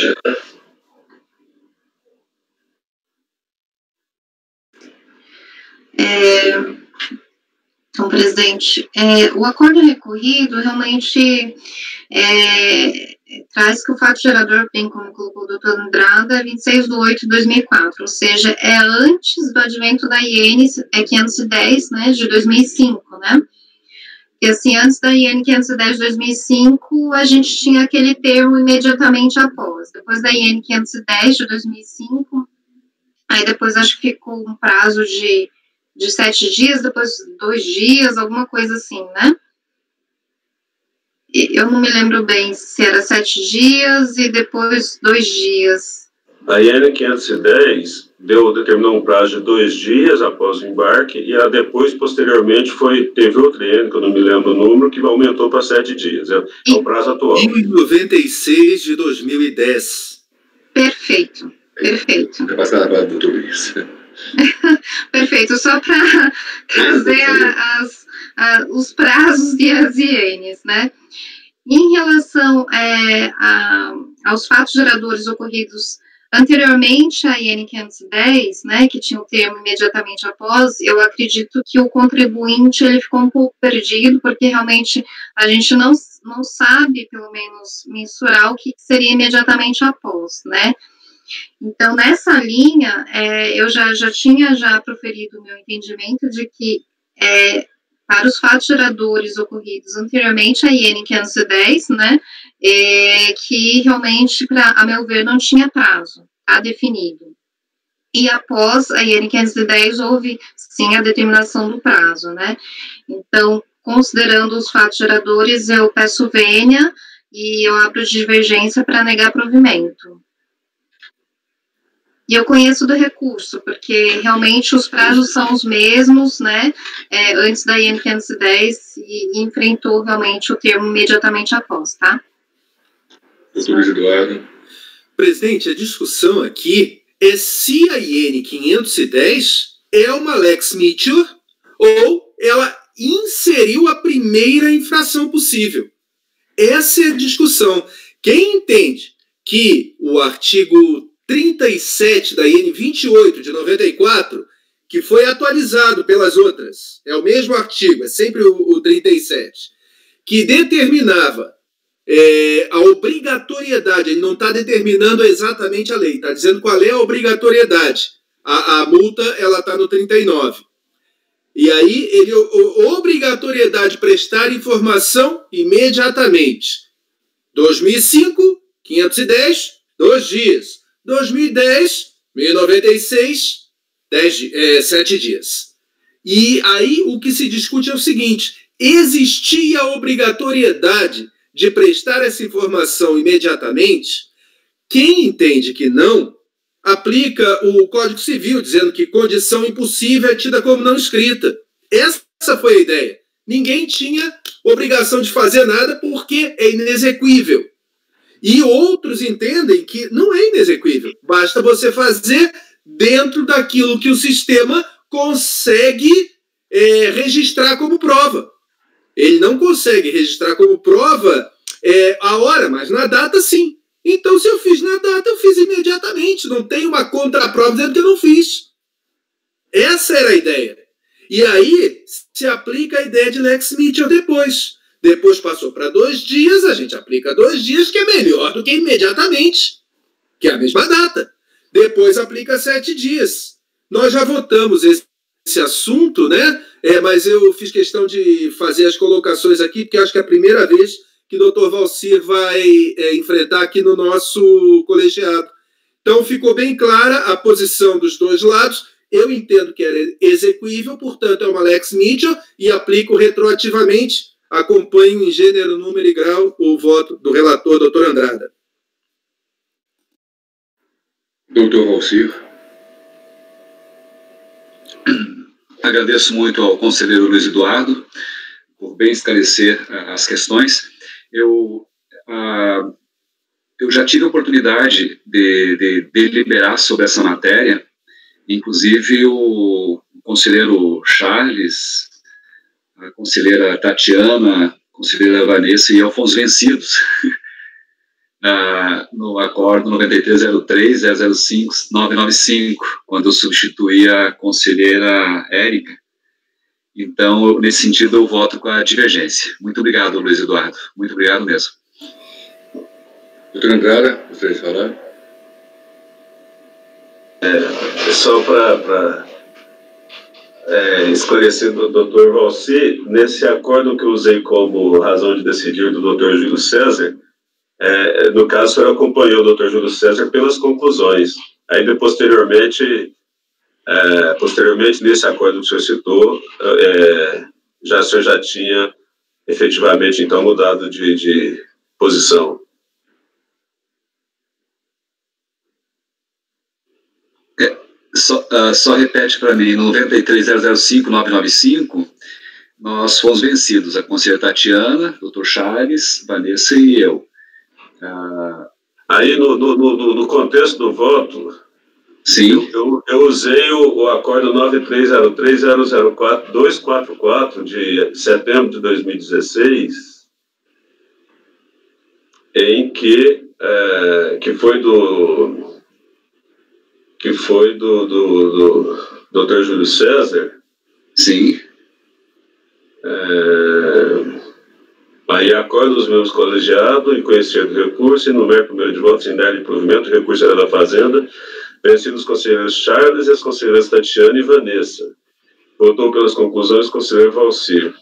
Então, presidente, o acordo recorrido realmente traz que o fato gerador, bem como colocou o doutor Andrada, é 26 de 8 de 2004, ou seja, é antes do advento da IN 510, né, de 2005, né? E assim, antes da IN 510 de 2005, a gente tinha aquele termo imediatamente após. Depois da IN 510 de 2005, aí depois acho que ficou um prazo de 7 dias, depois 2 dias, alguma coisa assim, né? Eu não me lembro bem se era 7 dias e depois 2 dias. A IN 510 determinou um prazo de 2 dias após o embarque e depois, posteriormente, teve outra IN, que eu não me lembro o número, que aumentou para 7 dias. É o prazo atual. Em 96 de 2010. Perfeito. Vai passar para o doutor Luiz. Perfeito, só para trazer os prazos e as INs, né? Em relação aos fatos geradores ocorridos anteriormente à IN 510, né, que tinha o termo imediatamente após, eu acredito que o contribuinte ele ficou um pouco perdido, porque realmente a gente não sabe, pelo menos, mensurar o que seria imediatamente após, né? Então, nessa linha, eu já tinha proferido o meu entendimento de que para os fatos geradores ocorridos anteriormente à IN 510, né, que realmente, a meu ver, não tinha prazo, tá definido. E após a IN 510, houve, sim, a determinação do prazo, né. Então, considerando os fatos geradores, eu peço vênia e eu abro divergência para negar provimento. E eu conheço do recurso, porque realmente os prazos são os mesmos, né, antes da IN 510, e enfrentou realmente o termo imediatamente após, tá? Doutor Luiz Eduardo. Presidente, a discussão aqui é se a IN 510 é uma lex Mitchell ou ela inseriu a primeira infração possível. Essa é a discussão. Quem entende que o artigo 37 da IN 28 de 94, que foi atualizado pelas outras, é o mesmo artigo, é sempre o 37, que determinava a obrigatoriedade, ele não está determinando exatamente a lei, está dizendo qual é a obrigatoriedade. A multa, ela está no 39. E aí, obrigatoriedade de prestar informação imediatamente. 2005, 510, 2 dias. 2010, 1096, 7 dias. E aí o que se discute é o seguinte: existia a obrigatoriedade de prestar essa informação imediatamente? Quem entende que não, aplica o Código Civil, dizendo que condição impossível é tida como não escrita. Essa foi a ideia. Ninguém tinha obrigação de fazer nada porque é inexequível. E outros entendem que não é inexequível. Basta você fazer dentro daquilo que o sistema consegue registrar como prova. Ele não consegue registrar como prova a hora, mas na data sim. Então, se eu fiz na data, eu fiz imediatamente. Não tem uma contraprova dizendo que eu não fiz. Essa era a ideia. E aí se aplica a ideia de Lex Mitchell depois. Depois passou para 2 dias, a gente aplica 2 dias, que é melhor do que imediatamente, que é a mesma data. Depois aplica 7 dias. Nós já votamos esse assunto, né? Mas eu fiz questão de fazer as colocações aqui, porque acho que é a primeira vez que o Dr. Valcir vai enfrentar aqui no nosso colegiado. Então ficou bem clara a posição dos dois lados. Eu entendo que era exequível, portanto é uma Lex Mitchell e aplico retroativamente. Acompanho em gênero, número e grau o voto do relator, doutor Andrada. Doutor Valcir. Agradeço muito ao conselheiro Luiz Eduardo por bem esclarecer as questões. Eu já tive a oportunidade de deliberar sobre essa matéria, inclusive o conselheiro Charles, a conselheira Tatiana, a conselheira Vanessa e eu fomos vencidos no acordo 9303-005-995, quando eu substituí a conselheira Érica. Então, nesse sentido, eu voto com a divergência. Muito obrigado, Luiz Eduardo. Muito obrigado mesmo. Doutor Andrada, gostaria de falar? Só para esclarecer do Dr. Valcir, nesse acordo que eu usei como razão de decidir do Dr. Júlio César, no caso, o senhor acompanhou o Dr. Júlio César pelas conclusões. Aí, posteriormente, nesse acordo que o senhor citou, o senhor já tinha efetivamente, então, mudado de posição. Só repete para mim, no 93-005-995, nós fomos vencidos, a conselheira Tatiana, doutor Charles, Vanessa e eu. Aí, no contexto do voto, sim, eu usei o acordo 9303-004-244 de setembro de 2016, em que foi do Dr. Júlio César. Sim. Aí acordo os membros colegiados em conhecer do recurso e numero primeiro de voto sem dar de provimento, o recurso era da Fazenda, vencidos os conselheiros Charles e as conselheiras Tatiana e Vanessa. Votou pelas conclusões o conselheiro Valcir.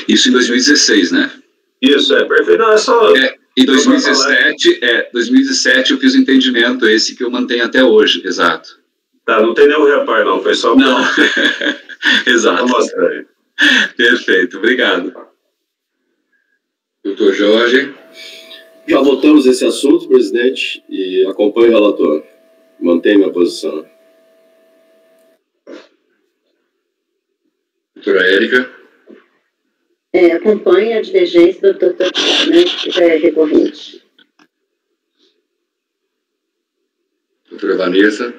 Isso em 2016, né? Isso, perfeito. Não, é só... Em 2017 eu fiz o entendimento esse que eu mantenho até hoje, exato. Tá, não tem nenhum reparo não, foi só... Não, exato. Vou mostrar aí. Perfeito, obrigado. Doutor Jorge. Já votamos esse assunto, presidente, e acompanho o relator. Mantenho minha posição. Doutora Érica. Acompanho a divergência do doutor, né, que já é recorrente. Doutora Vanessa.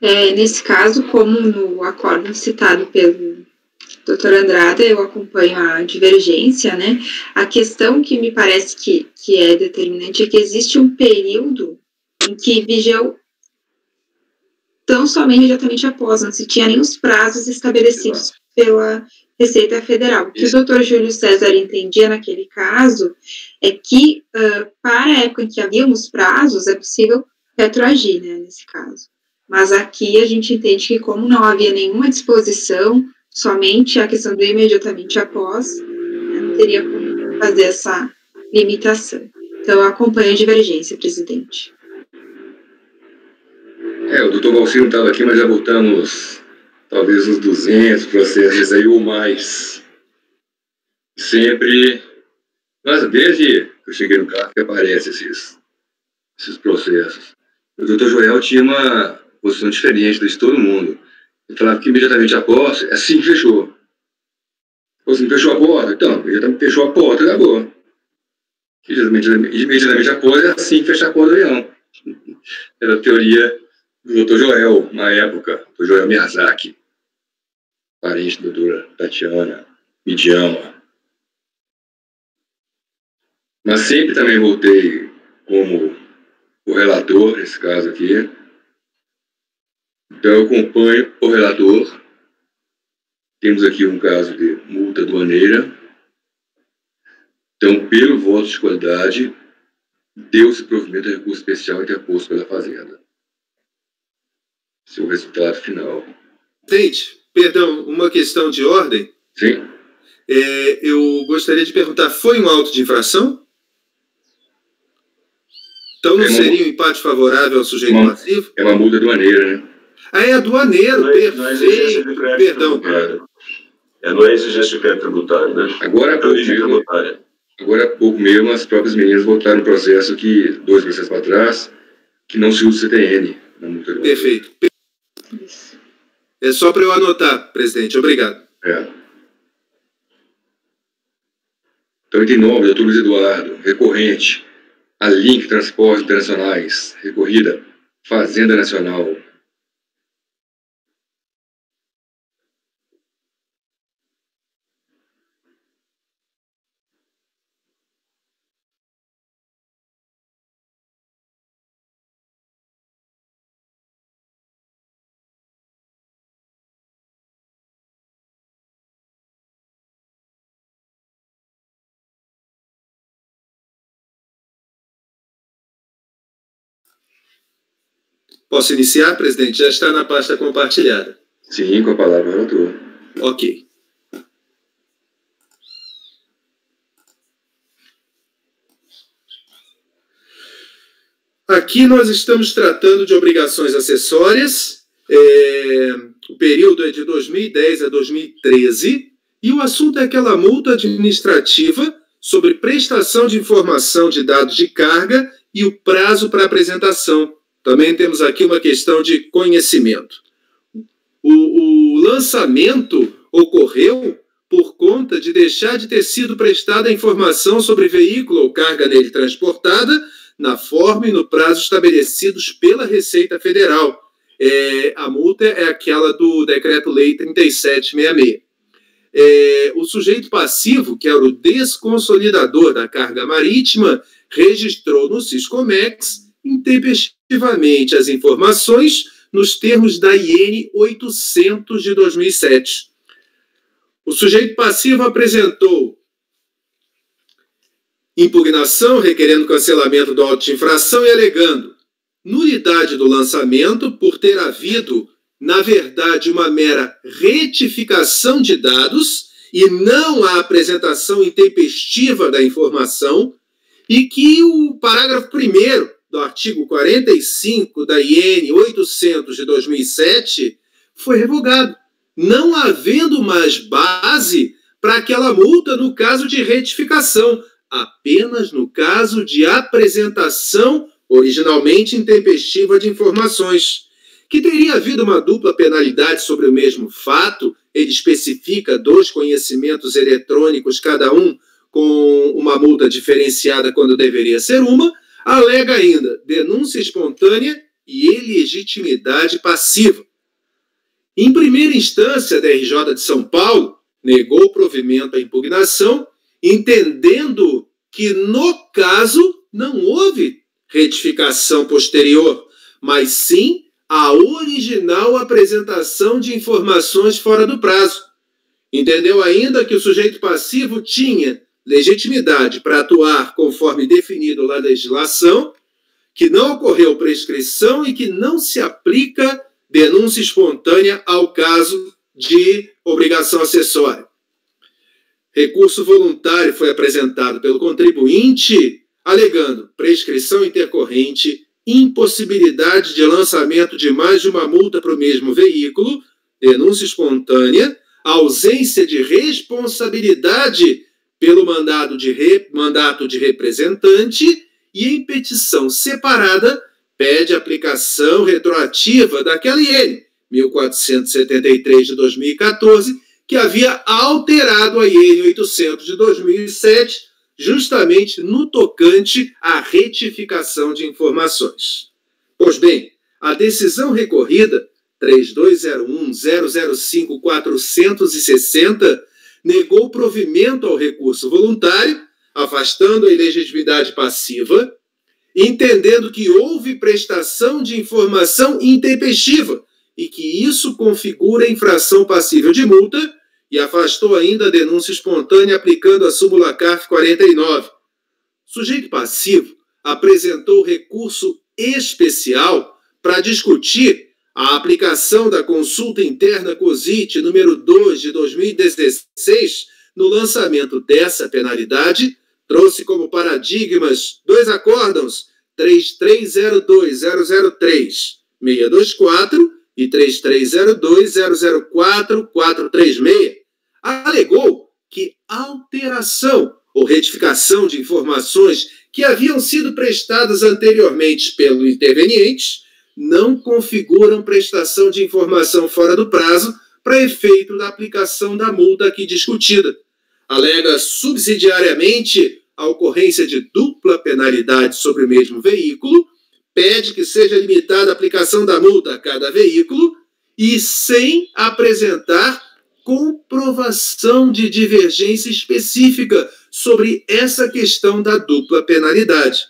Nesse caso, como no acordo citado pelo doutor Andrada, eu acompanho a divergência, né? A questão que me parece que é determinante é que existe um período em que vigeu tão somente imediatamente após, não se tinha nem os prazos estabelecidos pela Receita Federal. O que o doutor Júlio César entendia naquele caso é que, para a época em que havíamos prazos, é possível retroagir, né, nesse caso. Mas aqui a gente entende que, como não havia nenhuma disposição somente a questão do imediatamente após, né, não teria como fazer essa limitação. Então, eu acompanho a divergência, presidente. O doutor Valcir não estava aqui, mas já voltamos talvez uns 200 processos aí ou mais. Sempre, mas desde que eu cheguei no cargo que aparecem esses processos. O doutor Joel tinha uma posição diferente de todo mundo. Ele falava que imediatamente após, assim que fechou. Assim, fechou a porta? Então, imediatamente fechou a porta, acabou. Imediatamente após, é assim que fechar a porta do avião. Era a teoria do doutor Joel, na época, doutor Joel Miyazaki, parente da doutora Tatiana Midiama. Mas sempre também voltei como o relator, nesse caso aqui. Então eu acompanho o relator. Temos aqui um caso de multa aduaneira. Então, pelo voto de qualidade, deu-se provimento a recurso especial interposto pela Fazenda. Esse é o resultado final. Presidente, perdão, uma questão de ordem. Sim. Eu gostaria de perguntar, foi um auto de infração? Então não seria um empate favorável ao sujeito passivo? É uma multa aduaneira, né? É aduaneiro, perfeito. Perdão. Não é exigência de crédito tributário, né? Agora há pouco mesmo, as próprias meninas voltaram no processo 2 processos para trás, que não se usa CTN na multa aduaneira. Perfeito. É só para eu anotar, presidente. Obrigado. Então, em nome do Dr. Luiz Eduardo, recorrente a Link Transportes Internacionais, recorrida Fazenda Nacional. Posso iniciar, presidente? Já está na pasta compartilhada. Sim, com a palavra, relator. Ok. Aqui nós estamos tratando de obrigações acessórias. O período é de 2010 a 2013. E o assunto é aquela multa administrativa sobre prestação de informação de dados de carga e o prazo para apresentação. Também temos aqui uma questão de conhecimento. O lançamento ocorreu por conta de deixar de ter sido prestada a informação sobre veículo ou carga nele transportada na forma e no prazo estabelecidos pela Receita Federal. A multa é aquela do Decreto-Lei 3766. O sujeito passivo, que era o desconsolidador da carga marítima, registrou no Siscomex intempestivamente as informações nos termos da IN 800 de 2007. O sujeito passivo apresentou impugnação requerendo cancelamento do auto de infração e alegando nulidade do lançamento por ter havido, na verdade, uma mera retificação de dados e não a apresentação intempestiva da informação, e que o parágrafo 1º do artigo 45 da IN 800 de 2007 foi revogado, não havendo mais base para aquela multa no caso de retificação, apenas no caso de apresentação originalmente intempestiva de informações. Que teria havido uma dupla penalidade sobre o mesmo fato, ele especifica 2 conhecimentos eletrônicos, cada um com uma multa diferenciada quando deveria ser uma, alega ainda denúncia espontânea e ilegitimidade passiva. Em primeira instância, a DRJ de São Paulo negou o provimento à impugnação, entendendo que, no caso, não houve retificação posterior, mas sim a original apresentação de informações fora do prazo. Entendeu ainda que o sujeito passivo tinha legitimidade para atuar conforme definido na legislação, que não ocorreu prescrição e que não se aplica denúncia espontânea ao caso de obrigação acessória. Recurso voluntário foi apresentado pelo contribuinte, alegando prescrição intercorrente, impossibilidade de lançamento de mais de uma multa para o mesmo veículo, denúncia espontânea, ausência de responsabilidade pelo mandato de representante e, em petição separada, pede aplicação retroativa daquela IN 1473 de 2014, que havia alterado a IN 800 de 2007, justamente no tocante à retificação de informações. Pois bem, a decisão recorrida 3201-005-460 negou provimento ao recurso voluntário, afastando a ilegitimidade passiva, entendendo que houve prestação de informação intempestiva e que isso configura infração passível de multa, e afastou ainda a denúncia espontânea aplicando a súmula CARF 49. O sujeito passivo apresentou recurso especial para discutir a aplicação da consulta interna COSIT número 2 de 2016 no lançamento dessa penalidade, trouxe como paradigmas dois acórdãos 3302.003.624 e 3302.004.436. Alegou que alteração ou retificação de informações que haviam sido prestadas anteriormente pelo interveniente não configuram prestação de informação fora do prazo para efeito da aplicação da multa aqui discutida. Alega subsidiariamente a ocorrência de dupla penalidade sobre o mesmo veículo, pede que seja limitada a aplicação da multa a cada veículo e sem apresentar comprovação de divergência específica sobre essa questão da dupla penalidade.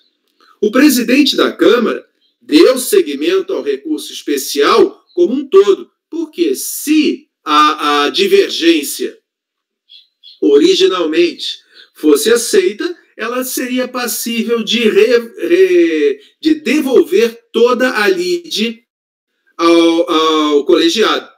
O presidente da Câmara deu seguimento ao recurso especial como um todo, porque se a divergência originalmente fosse aceita, ela seria passível de devolver toda a lide ao colegiado.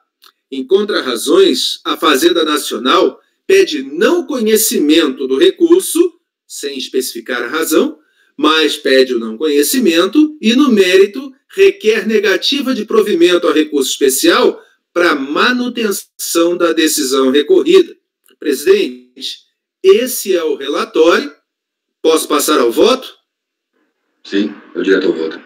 Em contrarrazões, a Fazenda Nacional pede não conhecimento do recurso, sem especificar a razão, mas pede o não conhecimento e, no mérito, requer negativa de provimento ao recurso especial para manutenção da decisão recorrida. Presidente, esse é o relatório. Posso passar ao voto? Sim, eu direto ao voto.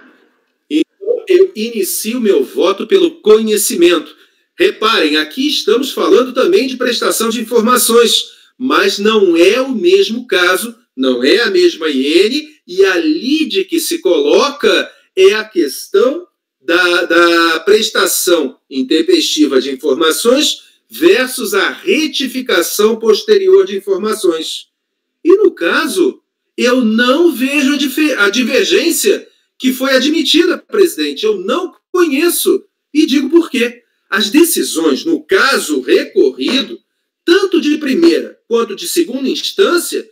Então, eu inicio meu voto pelo conhecimento. Reparem, aqui estamos falando também de prestação de informações, mas não é o mesmo caso, não é a mesma IN, e a lide que se coloca é a questão da prestação intempestiva de informações versus a retificação posterior de informações. E, no caso, eu não vejo a divergência que foi admitida, presidente. Eu não conheço. E digo por quê. As decisões, no caso recorrido, tanto de primeira quanto de segunda instância,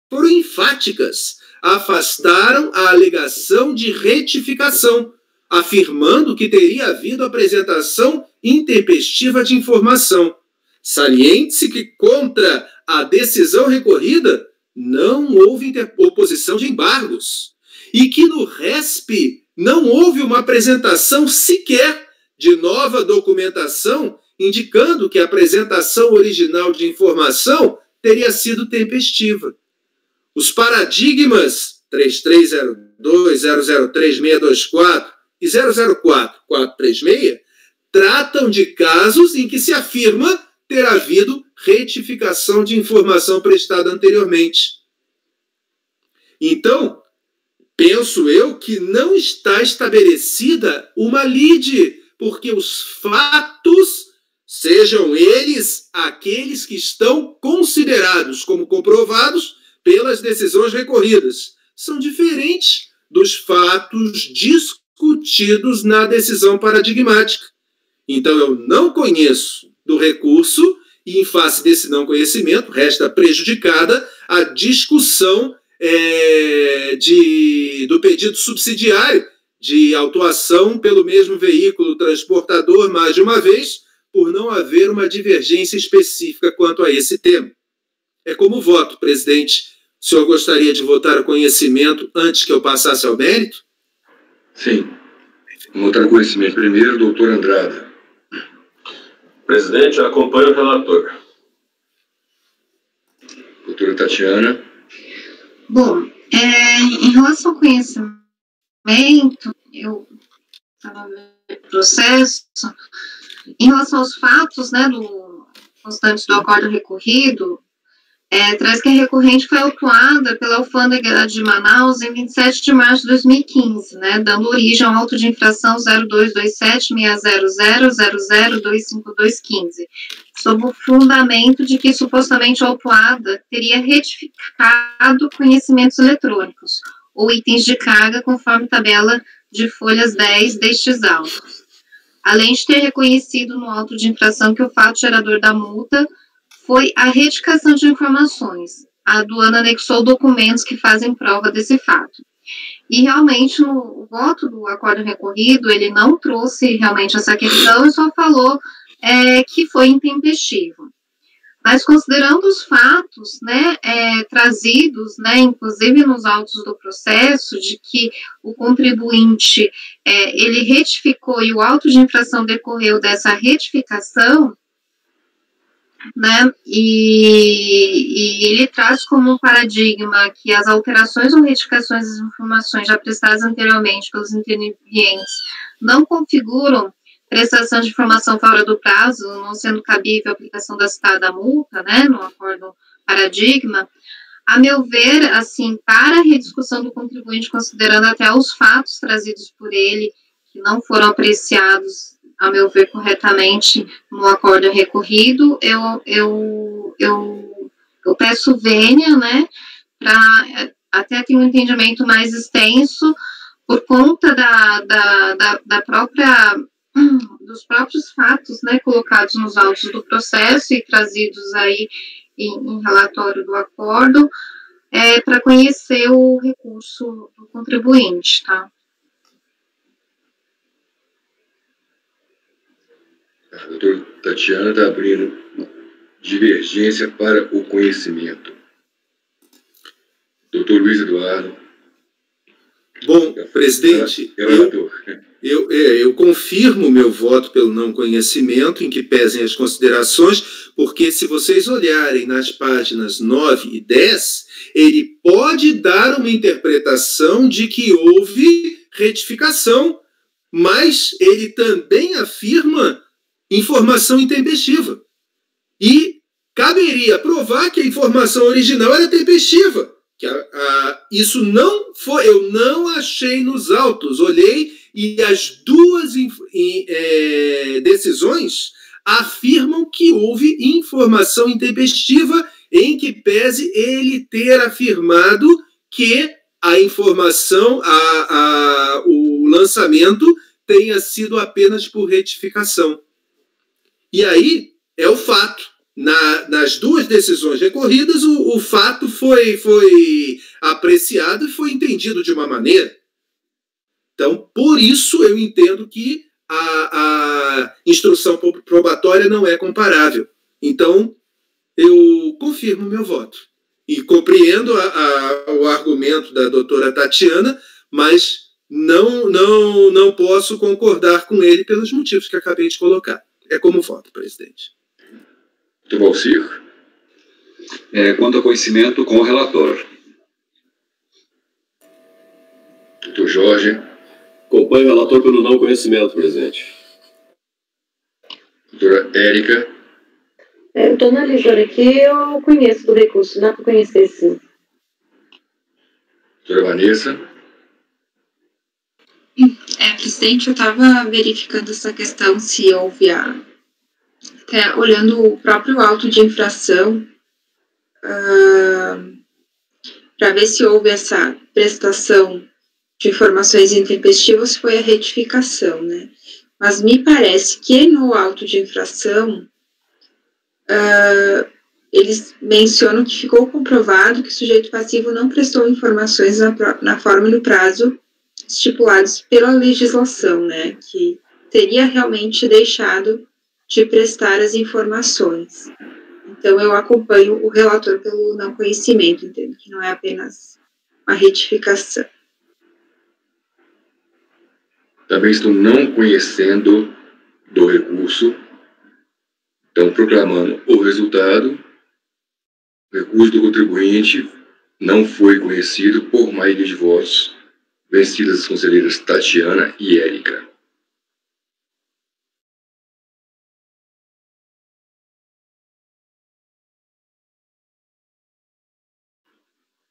foram enfáticas. Afastaram a alegação de retificação, afirmando que teria havido apresentação intempestiva de informação. Saliente-se que, contra a decisão recorrida, não houve oposição de embargos e que no RESP não houve uma apresentação sequer de nova documentação indicando que a apresentação original de informação teria sido tempestiva. Os paradigmas 3302.003.624 e 004.436 tratam de casos em que se afirma ter havido retificação de informação prestada anteriormente. Então, penso eu que não está estabelecida uma lide, porque os fatos, sejam eles aqueles que estão considerados como comprovados pelas decisões recorridas, são diferentes dos fatos discutidos na decisão paradigmática. Então, eu não conheço do recurso e, em face desse não conhecimento, resta prejudicada a discussão do pedido subsidiário de autuação pelo mesmo veículo transportador, mais de uma vez, por não haver uma divergência específica quanto a esse tema. É como voto, presidente. O senhor gostaria de votar o conhecimento antes que eu passasse ao mérito? Sim. Vou votar o conhecimento primeiro, doutor Andrada. Presidente, eu acompanho o relator. Doutora Tatiana. Bom, em relação ao conhecimento, eu estava no processo, em relação aos fatos, né, constantes do acordo recorrido, traz que a recorrente foi autuada pela Alfândega de Manaus em 27 de março de 2015, né, dando origem ao auto de infração 0227-60000252215, sob o fundamento de que supostamente a autuada teria retificado conhecimentos eletrônicos ou itens de carga conforme tabela de folhas 10 destes autos. Além de ter reconhecido no auto de infração que o fato gerador da multa foi a retificação de informações. A aduana anexou documentos que fazem prova desse fato. E realmente, no voto do acordo recorrido, ele não trouxe realmente essa questão e só falou que foi intempestivo. Mas considerando os fatos, né, trazidos, né, inclusive nos autos do processo, de que o contribuinte, ele retificou e o auto de infração decorreu dessa retificação, né, e ele traz como um paradigma que as alterações ou retificações das informações já prestadas anteriormente pelos intervenientes não configuram prestação de informação fora do prazo, não sendo cabível a aplicação da citada multa, né, no acordo paradigma. A meu ver, assim, para a rediscussão do contribuinte, considerando até os fatos trazidos por ele, que não foram apreciados, a meu ver, corretamente no acordo recorrido, eu peço vênia, né, para até ter um entendimento mais extenso, por conta dos próprios fatos, né, colocados nos autos do processo e trazidos aí em relatório do acordo, para conhecer o recurso do contribuinte, tá? A doutora Tatiana está abrindo divergência para o conhecimento. Doutor Luiz Eduardo. Bom, presidente, eu confirmo meu voto pelo não conhecimento, em que pesem as considerações, porque se vocês olharem nas páginas 9 e 10, ele pode dar uma interpretação de que houve retificação, mas ele também afirma informação intempestiva. E caberia provar que a informação original era tempestiva. Isso não foi, eu não achei nos autos, olhei e as duas decisões afirmam que houve informação intempestiva, em que pese ele ter afirmado que a informação, o lançamento tenha sido apenas por retificação. E aí é o fato. Nas duas decisões recorridas, o fato foi apreciado e foi entendido de uma maneira. Então, por isso eu entendo que a instrução probatória não é comparável. Então, eu confirmo meu voto. E compreendo o argumento da doutora Tatiana, mas não posso concordar com ele pelos motivos que acabei de colocar. É como voto, presidente. Doutor Valcir. Quanto ao conhecimento, com o relator. Doutor Jorge. Acompanho o relator pelo não conhecimento, presidente. Doutora Érica. Eu estou analisando aqui, eu conheço do recurso, dá para conhecer, sim. Doutora Vanessa. Presidente, eu estava verificando essa questão, se houve até olhando o próprio auto de infração, para ver se houve essa prestação de informações intempestivas, foi a retificação, né? Mas me parece que no auto de infração, eles mencionam que ficou comprovado que o sujeito passivo não prestou informações na forma e no prazo estipulados pela legislação, né? Que teria realmente deixado de prestar as informações. Então, eu acompanho o relator pelo não conhecimento, entendo que não é apenas uma retificação. Também estou não conhecendo do recurso, então proclamando o resultado. O recurso do contribuinte não foi conhecido por maioria de votos, vencidas as conselheiras Tatiana e Érica.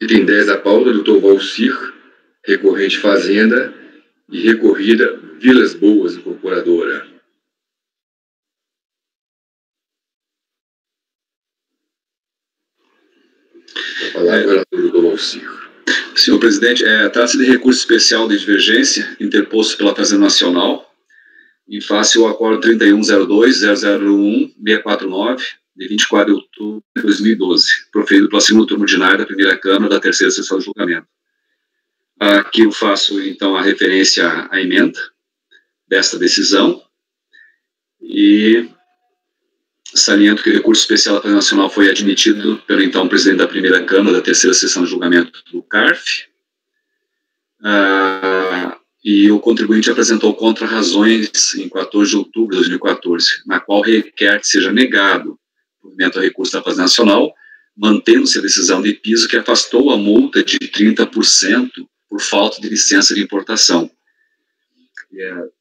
Item 10 da pauta, Dr. Valcir, recorrente Fazenda e recorrida Vilas Boas, incorporadora. A palavra agora do Dr. Valcir. Senhor presidente, trata-se de recurso especial de divergência interposto pela Fazenda Nacional em face ao acordo 3102-0001-649, de 24 de outubro de 2012, proferido pela segunda turma ordinária da primeira Câmara da terceira sessão de julgamento. Aqui eu faço, então, a referência à emenda desta decisão e saliento que o recurso especial da Fazenda Nacional foi admitido pelo, então, presidente da primeira Câmara da terceira sessão de julgamento do CARF, e o contribuinte apresentou contra-razões em 14 de outubro de 2014, na qual requer que seja negado o movimento ao recurso da Fazenda Nacional, mantendo-se a decisão de piso que afastou a multa de 30% por falta de licença de importação.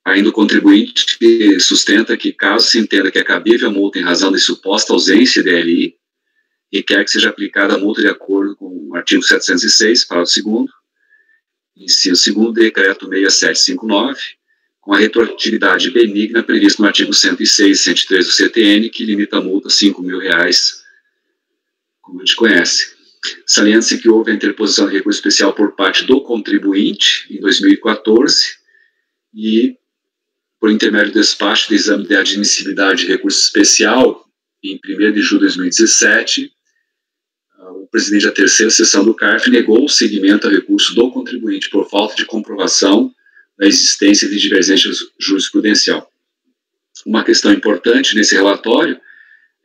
Ainda o contribuinte sustenta que, caso se entenda que é cabível a multa em razão de suposta ausência de DLI, requer que seja aplicada a multa de acordo com o artigo 706, parágrafo 2º, inciso 2º, decreto 6759, com a retroatividade benigna prevista no artigo 106 e 103 do CTN, que limita a multa a R$5.000, como a gente conhece. Salienta-se que houve a interposição de recurso especial por parte do contribuinte em 2014 e, por intermédio do despacho de exame de admissibilidade de recurso especial, em 1º de julho de 2017, o presidente da terceira sessão do CARF negou o seguimento ao recurso do contribuinte por falta de comprovação da existência de divergência jurisprudencial. Uma questão importante nesse relatório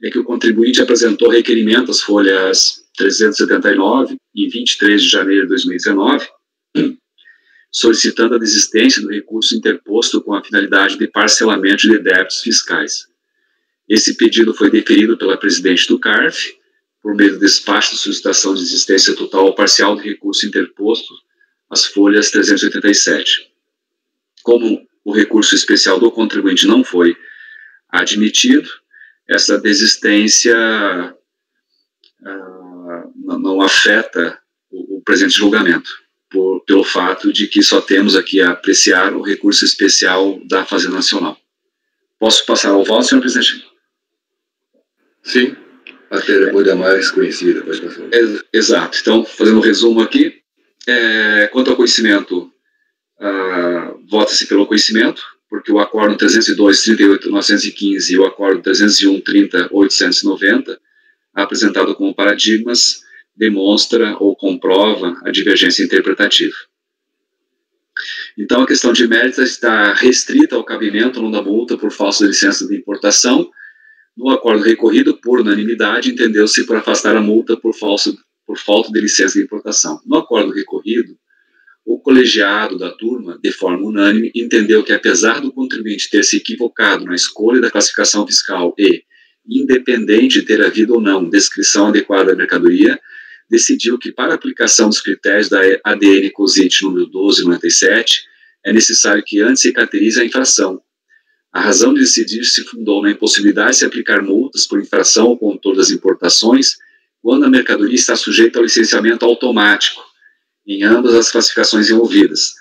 é que o contribuinte apresentou requerimento às folhas 379 e 23 de janeiro de 2019, solicitando a desistência do recurso interposto com a finalidade de parcelamento de débitos fiscais. Esse pedido foi deferido pela presidente do CARF, por meio do despacho de solicitação de desistência total ou parcial do recurso interposto às folhas 387. Como o recurso especial do contribuinte não foi admitido, essa desistência não afeta o presente julgamento, pelo fato de que só temos aqui a apreciar o recurso especial da Fazenda Nacional. Posso passar ao voto, senhor presidente? Sim, até depois da mais conhecida. Pode passar. Exato. Então, fazendo um resumo aqui, quanto ao conhecimento, vota-se pelo conhecimento, porque o acordo 302.38.915 e o acordo 301.30.890, apresentado como paradigmas, demonstra ou comprova a divergência interpretativa. Então, a questão de mérito está restrita ao cabimento ou não da multa por falsa licença de importação. No acordo recorrido, por unanimidade, entendeu-se por afastar a multa por falta de licença de importação. No acordo recorrido, o colegiado da turma, de forma unânime, entendeu que, apesar do contribuinte ter se equivocado na escolha da classificação fiscal e, independente de ter havido ou não descrição adequada da mercadoria, decidiu que, para a aplicação dos critérios da ADN COSIT número 1297, é necessário que antes se caracterize a infração. A razão de decidir se fundou na impossibilidade de se aplicar multas por infração ao controle das importações quando a mercadoria está sujeita ao licenciamento automático em ambas as classificações envolvidas,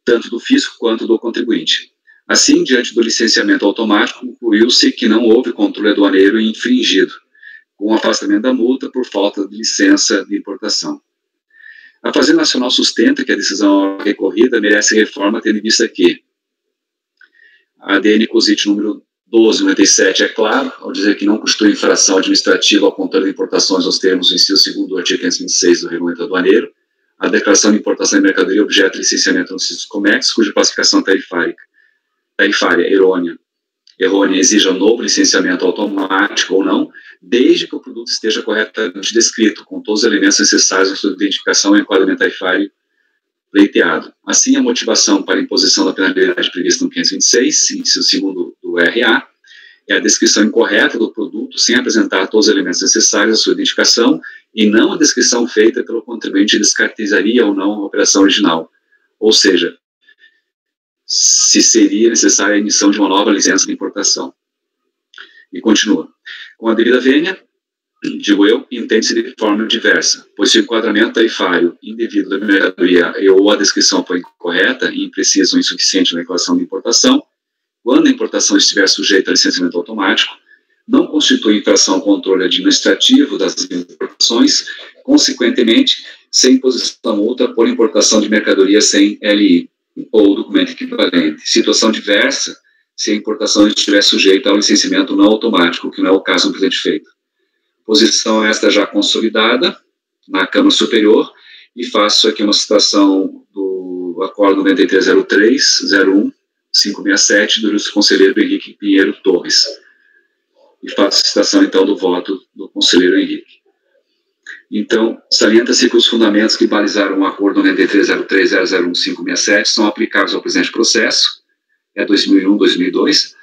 tanto do fisco quanto do contribuinte. Assim, diante do licenciamento automático, concluiu-se que não houve controle aduaneiro infringido, com o afastamento da multa por falta de licença de importação. A Fazenda Nacional sustenta que a decisão recorrida merece reforma, tendo em vista que a ADN COSIT número 1297 é claro, ao dizer que não constitui infração administrativa ao controle de importações aos termos do inciso 2º do artigo 526 do Regulamento Aduaneiro, a declaração de importação de mercadoria objeto de licenciamento no CISCOMEX, cuja classificação tarifária errônea errônea exija novo licenciamento automático ou não, desde que o produto esteja corretamente descrito, com todos os elementos necessários à sua identificação e enquadramento tarifário pleiteado. Assim, a motivação para a imposição da penalidade prevista no 526, inciso 2º do RA, é a descrição incorreta do produto, sem apresentar todos os elementos necessários à sua identificação, e não a descrição feita pelo contribuinte descaracterizaria ou não a operação original. Ou seja, se seria necessária a emissão de uma nova licença de importação. E continua. Com a devida vênia, digo eu, entende-se de forma diversa, pois se o enquadramento tarifário indevido da mercadoria ou a descrição for incorreta, imprecisa ou insuficiente na declaração de importação, quando a importação estiver sujeita a licenciamento automático, não constitui infração ao controle administrativo das importações, consequentemente, sem imposição da multa por importação de mercadoria sem LI ou documento equivalente. Situação diversa se a importação estiver sujeita ao licenciamento não automático, que não é o caso do presente feito. Posição esta já consolidada na Câmara Superior, e faço aqui uma citação do Acordo 93.03.01.567 do ilustre conselheiro Henrique Pinheiro Torres. E faço citação, então, do voto do conselheiro Henrique. Então, salienta-se que os fundamentos que balizaram o Acordo 93.03.001.567 são aplicáveis ao presente processo, 2001-2002,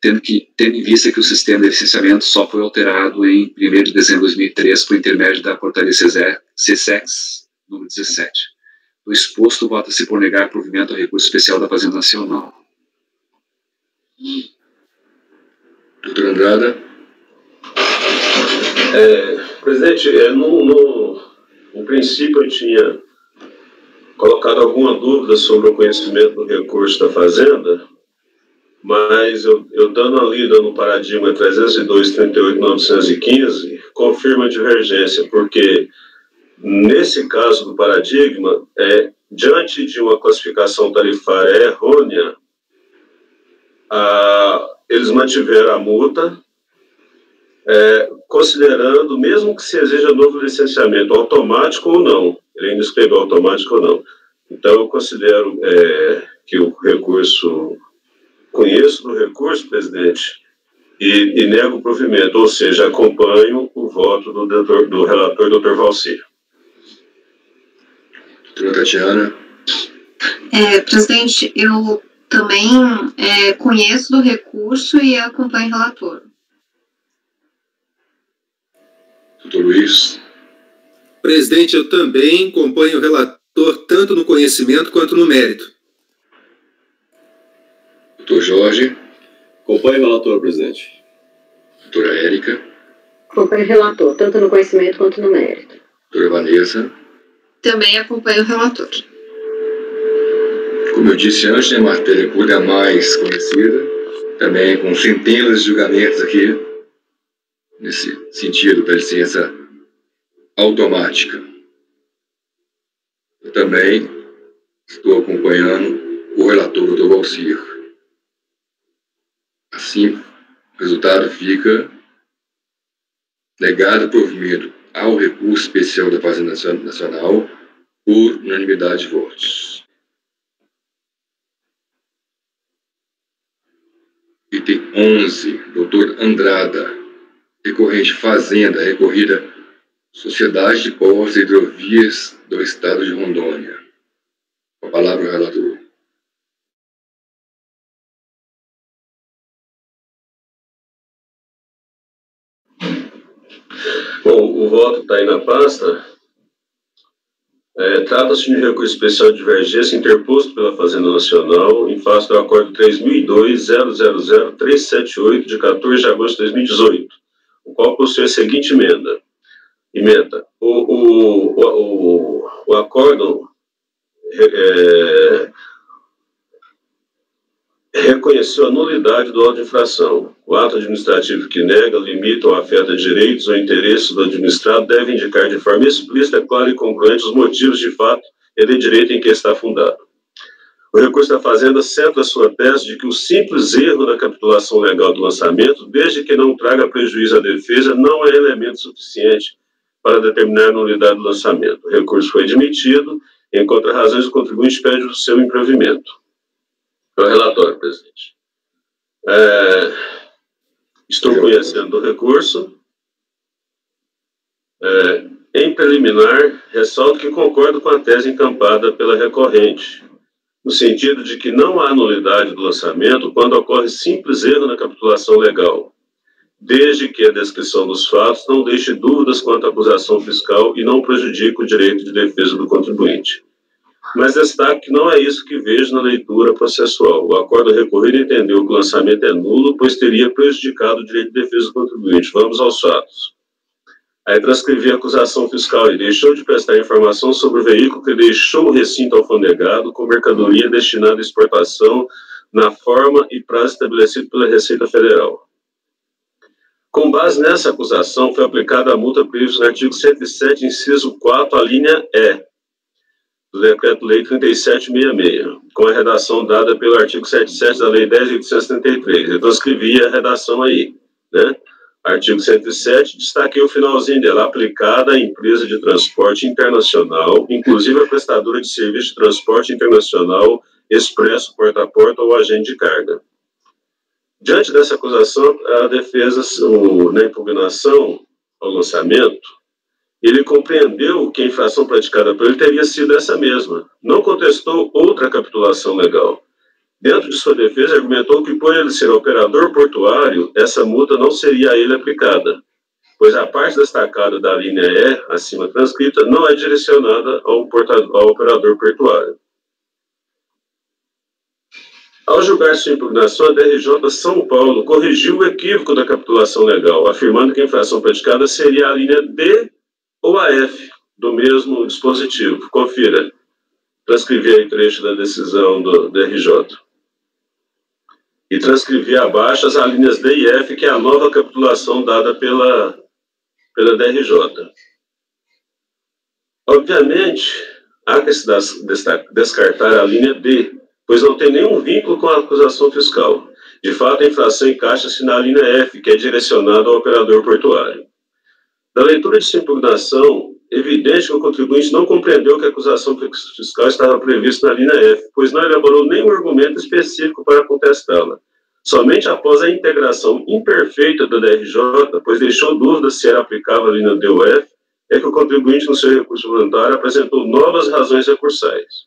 tendo em vista que o sistema de licenciamento só foi alterado em 1º de dezembro de 2003 por intermédio da portaria CSEX número 17. Do exposto, vota-se por negar provimento ao recurso especial da Fazenda Nacional. Doutor Andrada. Presidente, no princípio eu tinha colocado alguma dúvida sobre o conhecimento do recurso da Fazenda, mas eu dando a lida no paradigma 302.38.915, confirma a divergência, porque nesse caso do paradigma, diante de uma classificação tarifária errônea, eles mantiveram a multa, considerando, mesmo que se exija novo licenciamento automático ou não, ele ainda escreveu automático ou não. Então, eu considero que o recurso, conheço do recurso, presidente, e nego o provimento, ou seja, acompanho o voto do relator, doutor Valcir. Doutora Tatiana. Presidente, eu também conheço do recurso e acompanho o relator. Doutor Luiz. Presidente, eu também acompanho o relator tanto no conhecimento quanto no mérito. Doutor Jorge. Acompanho o relator, presidente. Doutora Érica. Acompanho o relator, tanto no conhecimento quanto no mérito. Doutora Vanessa. Também acompanho o relator. Como eu disse antes, é a matéria pública mais conhecida, também com centenas de julgamentos aqui, nesse sentido da licença automática. Eu também estou acompanhando o relator, doutor Valcir. Assim, o resultado fica negado provimento ao recurso especial da Fazenda Nacional por unanimidade de votos. Item 11, doutor Andrada, recorrente Fazenda, recorrida Sociedade de Portos e Hidrovias do Estado de Rondônia. Com a palavra, o relator. Bom, o voto está aí na pasta. Trata-se de um recurso especial de divergência interposto pela Fazenda Nacional em face do Acordo 3002.000.378 de 14 de agosto de 2018, o qual possui a seguinte emenda. O acordo reconheceu a nulidade do auto de infração. O ato administrativo que nega, limita ou afeta direitos ou interesses do administrado deve indicar de forma explícita, clara e congruente os motivos de fato e de direito em que está fundado. O recurso da Fazenda centra sua tese de que o simples erro na capitulação legal do lançamento, desde que não traga prejuízo à defesa, não é elemento suficiente para determinar a nulidade do lançamento. O recurso foi admitido, em contra-razões, o contribuinte pede o seu improvimento. É o relatório, presidente. Estou conhecendo o recurso. Em preliminar, ressalto que concordo com a tese encampada pela recorrente, no sentido de que não há nulidade do lançamento quando ocorre simples erro na capitulação legal, desde que a descrição dos fatos não deixe dúvidas quanto à acusação fiscal e não prejudique o direito de defesa do contribuinte. Mas destaco que não é isso que vejo na leitura processual. O acordo recorrido entendeu que o lançamento é nulo, pois teria prejudicado o direito de defesa do contribuinte. Vamos aos fatos. Aí transcrevi a acusação fiscal e deixou de prestar informação sobre o veículo que deixou o recinto alfandegado com mercadoria destinada à exportação na forma e prazo estabelecido pela Receita Federal. Com base nessa acusação, foi aplicada a multa prevista no artigo 107, inciso 4, a linha E, do Decreto-Lei 3766, com a redação dada pelo artigo 77 da Lei 10.833. Eu transcrevi a redação aí, né? Artigo 107, destaquei o finalzinho dela, aplicada à empresa de transporte internacional, inclusive a prestadora de serviço de transporte internacional, expresso, porta a porta ou agente de carga. Diante dessa acusação, a defesa, na impugnação ao lançamento, ele compreendeu que a infração praticada por ele teria sido essa mesma. Não contestou outra capitulação legal. Dentro de sua defesa, argumentou que, por ele ser operador portuário, essa multa não seria a ele aplicada, pois a parte destacada da linha E, acima transcrita, não é direcionada ao operador portuário. Ao julgar sua impugnação, a DRJ São Paulo corrigiu o equívoco da capitulação legal, afirmando que a infração praticada seria a linha D ou a F do mesmo dispositivo. Confira. Transcrevi aí trecho da decisão do DRJ. E transcrevi abaixo as alíneas D e F, que é a nova capitulação dada pela DRJ. Obviamente, há que se descartar a linha D, pois não tem nenhum vínculo com a acusação fiscal. De fato, a infração encaixa-se na linha F, que é direcionada ao operador portuário. Da leitura de sua impugnação, evidente que o contribuinte não compreendeu que a acusação fiscal estava prevista na linha F, pois não elaborou nenhum argumento específico para contestá-la. Somente após a integração imperfeita da DRJ, pois deixou dúvidas se era aplicável a linha D ou F, é que o contribuinte, no seu recurso voluntário, apresentou novas razões recursais.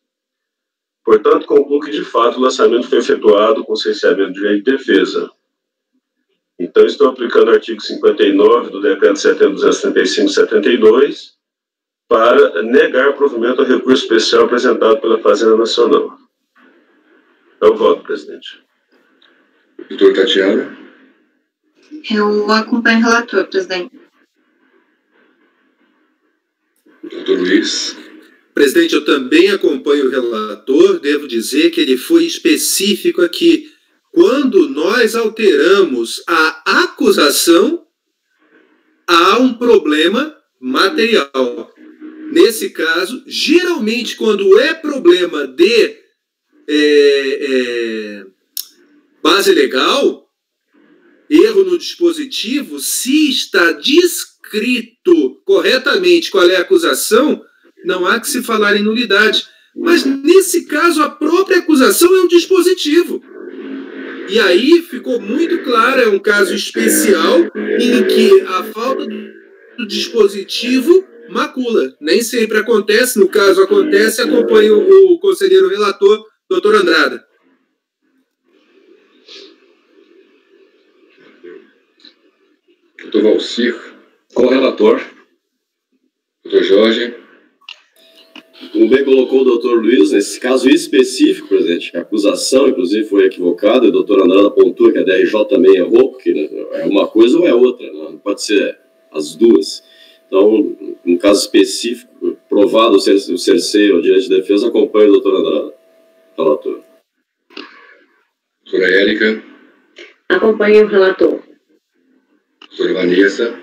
Portanto, concluo que, de fato, o lançamento foi efetuado com cerceamento de direito de defesa. Então, estou aplicando o artigo 59 do Decreto 275/72 para negar provimento ao recurso especial apresentado pela Fazenda Nacional. Eu voto, presidente. Doutor Tatiana. Eu acompanho o relator, presidente. Doutor Luiz. Presidente, eu também acompanho o relator. Devo dizer que ele foi específico aqui. Quando nós alteramos a acusação, há um problema material. Nesse caso, geralmente, quando é problema de base legal, erro no dispositivo, se está descrito corretamente qual é a acusação, não há que se falar em nulidade. Mas, nesse caso, a própria acusação é um dispositivo. E aí ficou muito claro, é um caso especial em que a falta do dispositivo macula. Nem sempre acontece, no caso acontece, acompanho o conselheiro relator, doutor Andrada. Doutor Valcir. Com o relator. Doutor Jorge. Como bem colocou o doutor Luiz, nesse caso específico, presidente, a acusação, inclusive, foi equivocada, e o doutor Andrada pontua que a DRJ também errou, porque é uma coisa ou é outra, não pode ser as duas. Então, no caso específico, provado o cerceio ao direito de defesa, acompanha o doutor Andrada. Relator. Doutora Érica. Acompanha o relator. Doutora Vanessa.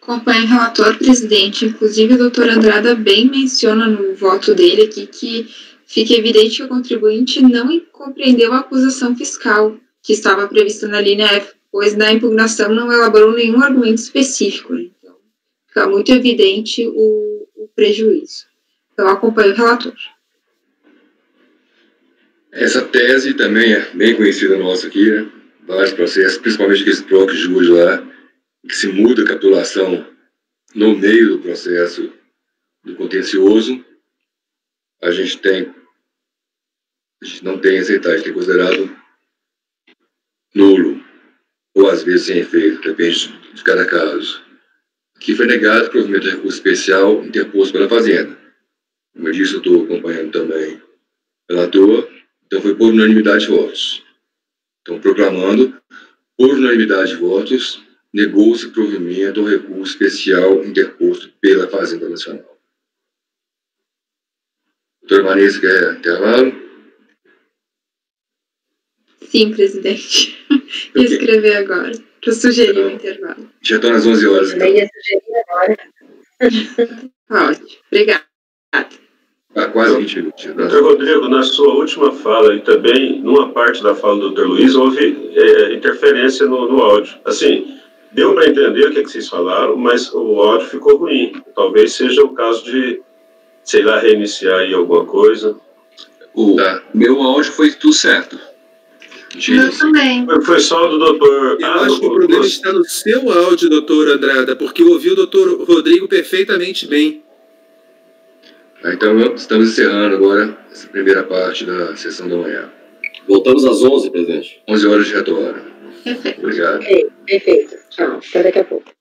Acompanho o relator, presidente. Inclusive, o doutor Andrada bem menciona no voto dele aqui que fica evidente que o contribuinte não compreendeu a acusação fiscal que estava prevista na linha F, pois na impugnação não elaborou nenhum argumento específico. Então, fica muito evidente o prejuízo. Então, acompanho o relator. Essa tese também é bem conhecida nossa aqui, né? vários processos, principalmente aqueles PROC júri lá, que se muda a capitulação no meio do processo do contencioso, a gente não tem aceitado, a gente tem considerado nulo, ou às vezes sem efeito, depende de cada caso. Aqui foi negado o provimento de recurso especial interposto pela Fazenda. Como eu disse, eu estou acompanhando também o relator, então foi por unanimidade de votos. Então, proclamando, por unanimidade de votos, negou-se o provimento ao recurso especial interposto pela Fazenda Nacional. Doutor Vanessa, quer intervalo? Sim, presidente. Ia escrever agora, para sugerir o intervalo. Já estão nas 11 horas. Eu ia sugerir agora. Ótimo, obrigada. Quase 20 minutos. Doutor Rodrigo, na sua última fala e também numa parte da fala do Dr. Luiz, houve interferência no áudio. Assim, deu para entender o que vocês falaram, mas o áudio ficou ruim. Talvez seja o caso de, sei lá, reiniciar aí alguma coisa. Meu áudio foi tudo certo. Eu também. Foi só do doutor... Eu acho que o problema está no seu áudio, doutor Andrada, porque eu ouvi o doutor Rodrigo perfeitamente bem. Então, estamos encerrando agora essa primeira parte da sessão da manhã. Voltamos às 11, presidente. 11 horas de retorno. Perfeito. Obrigado. Perfeito. Tchau. Até daqui a pouco.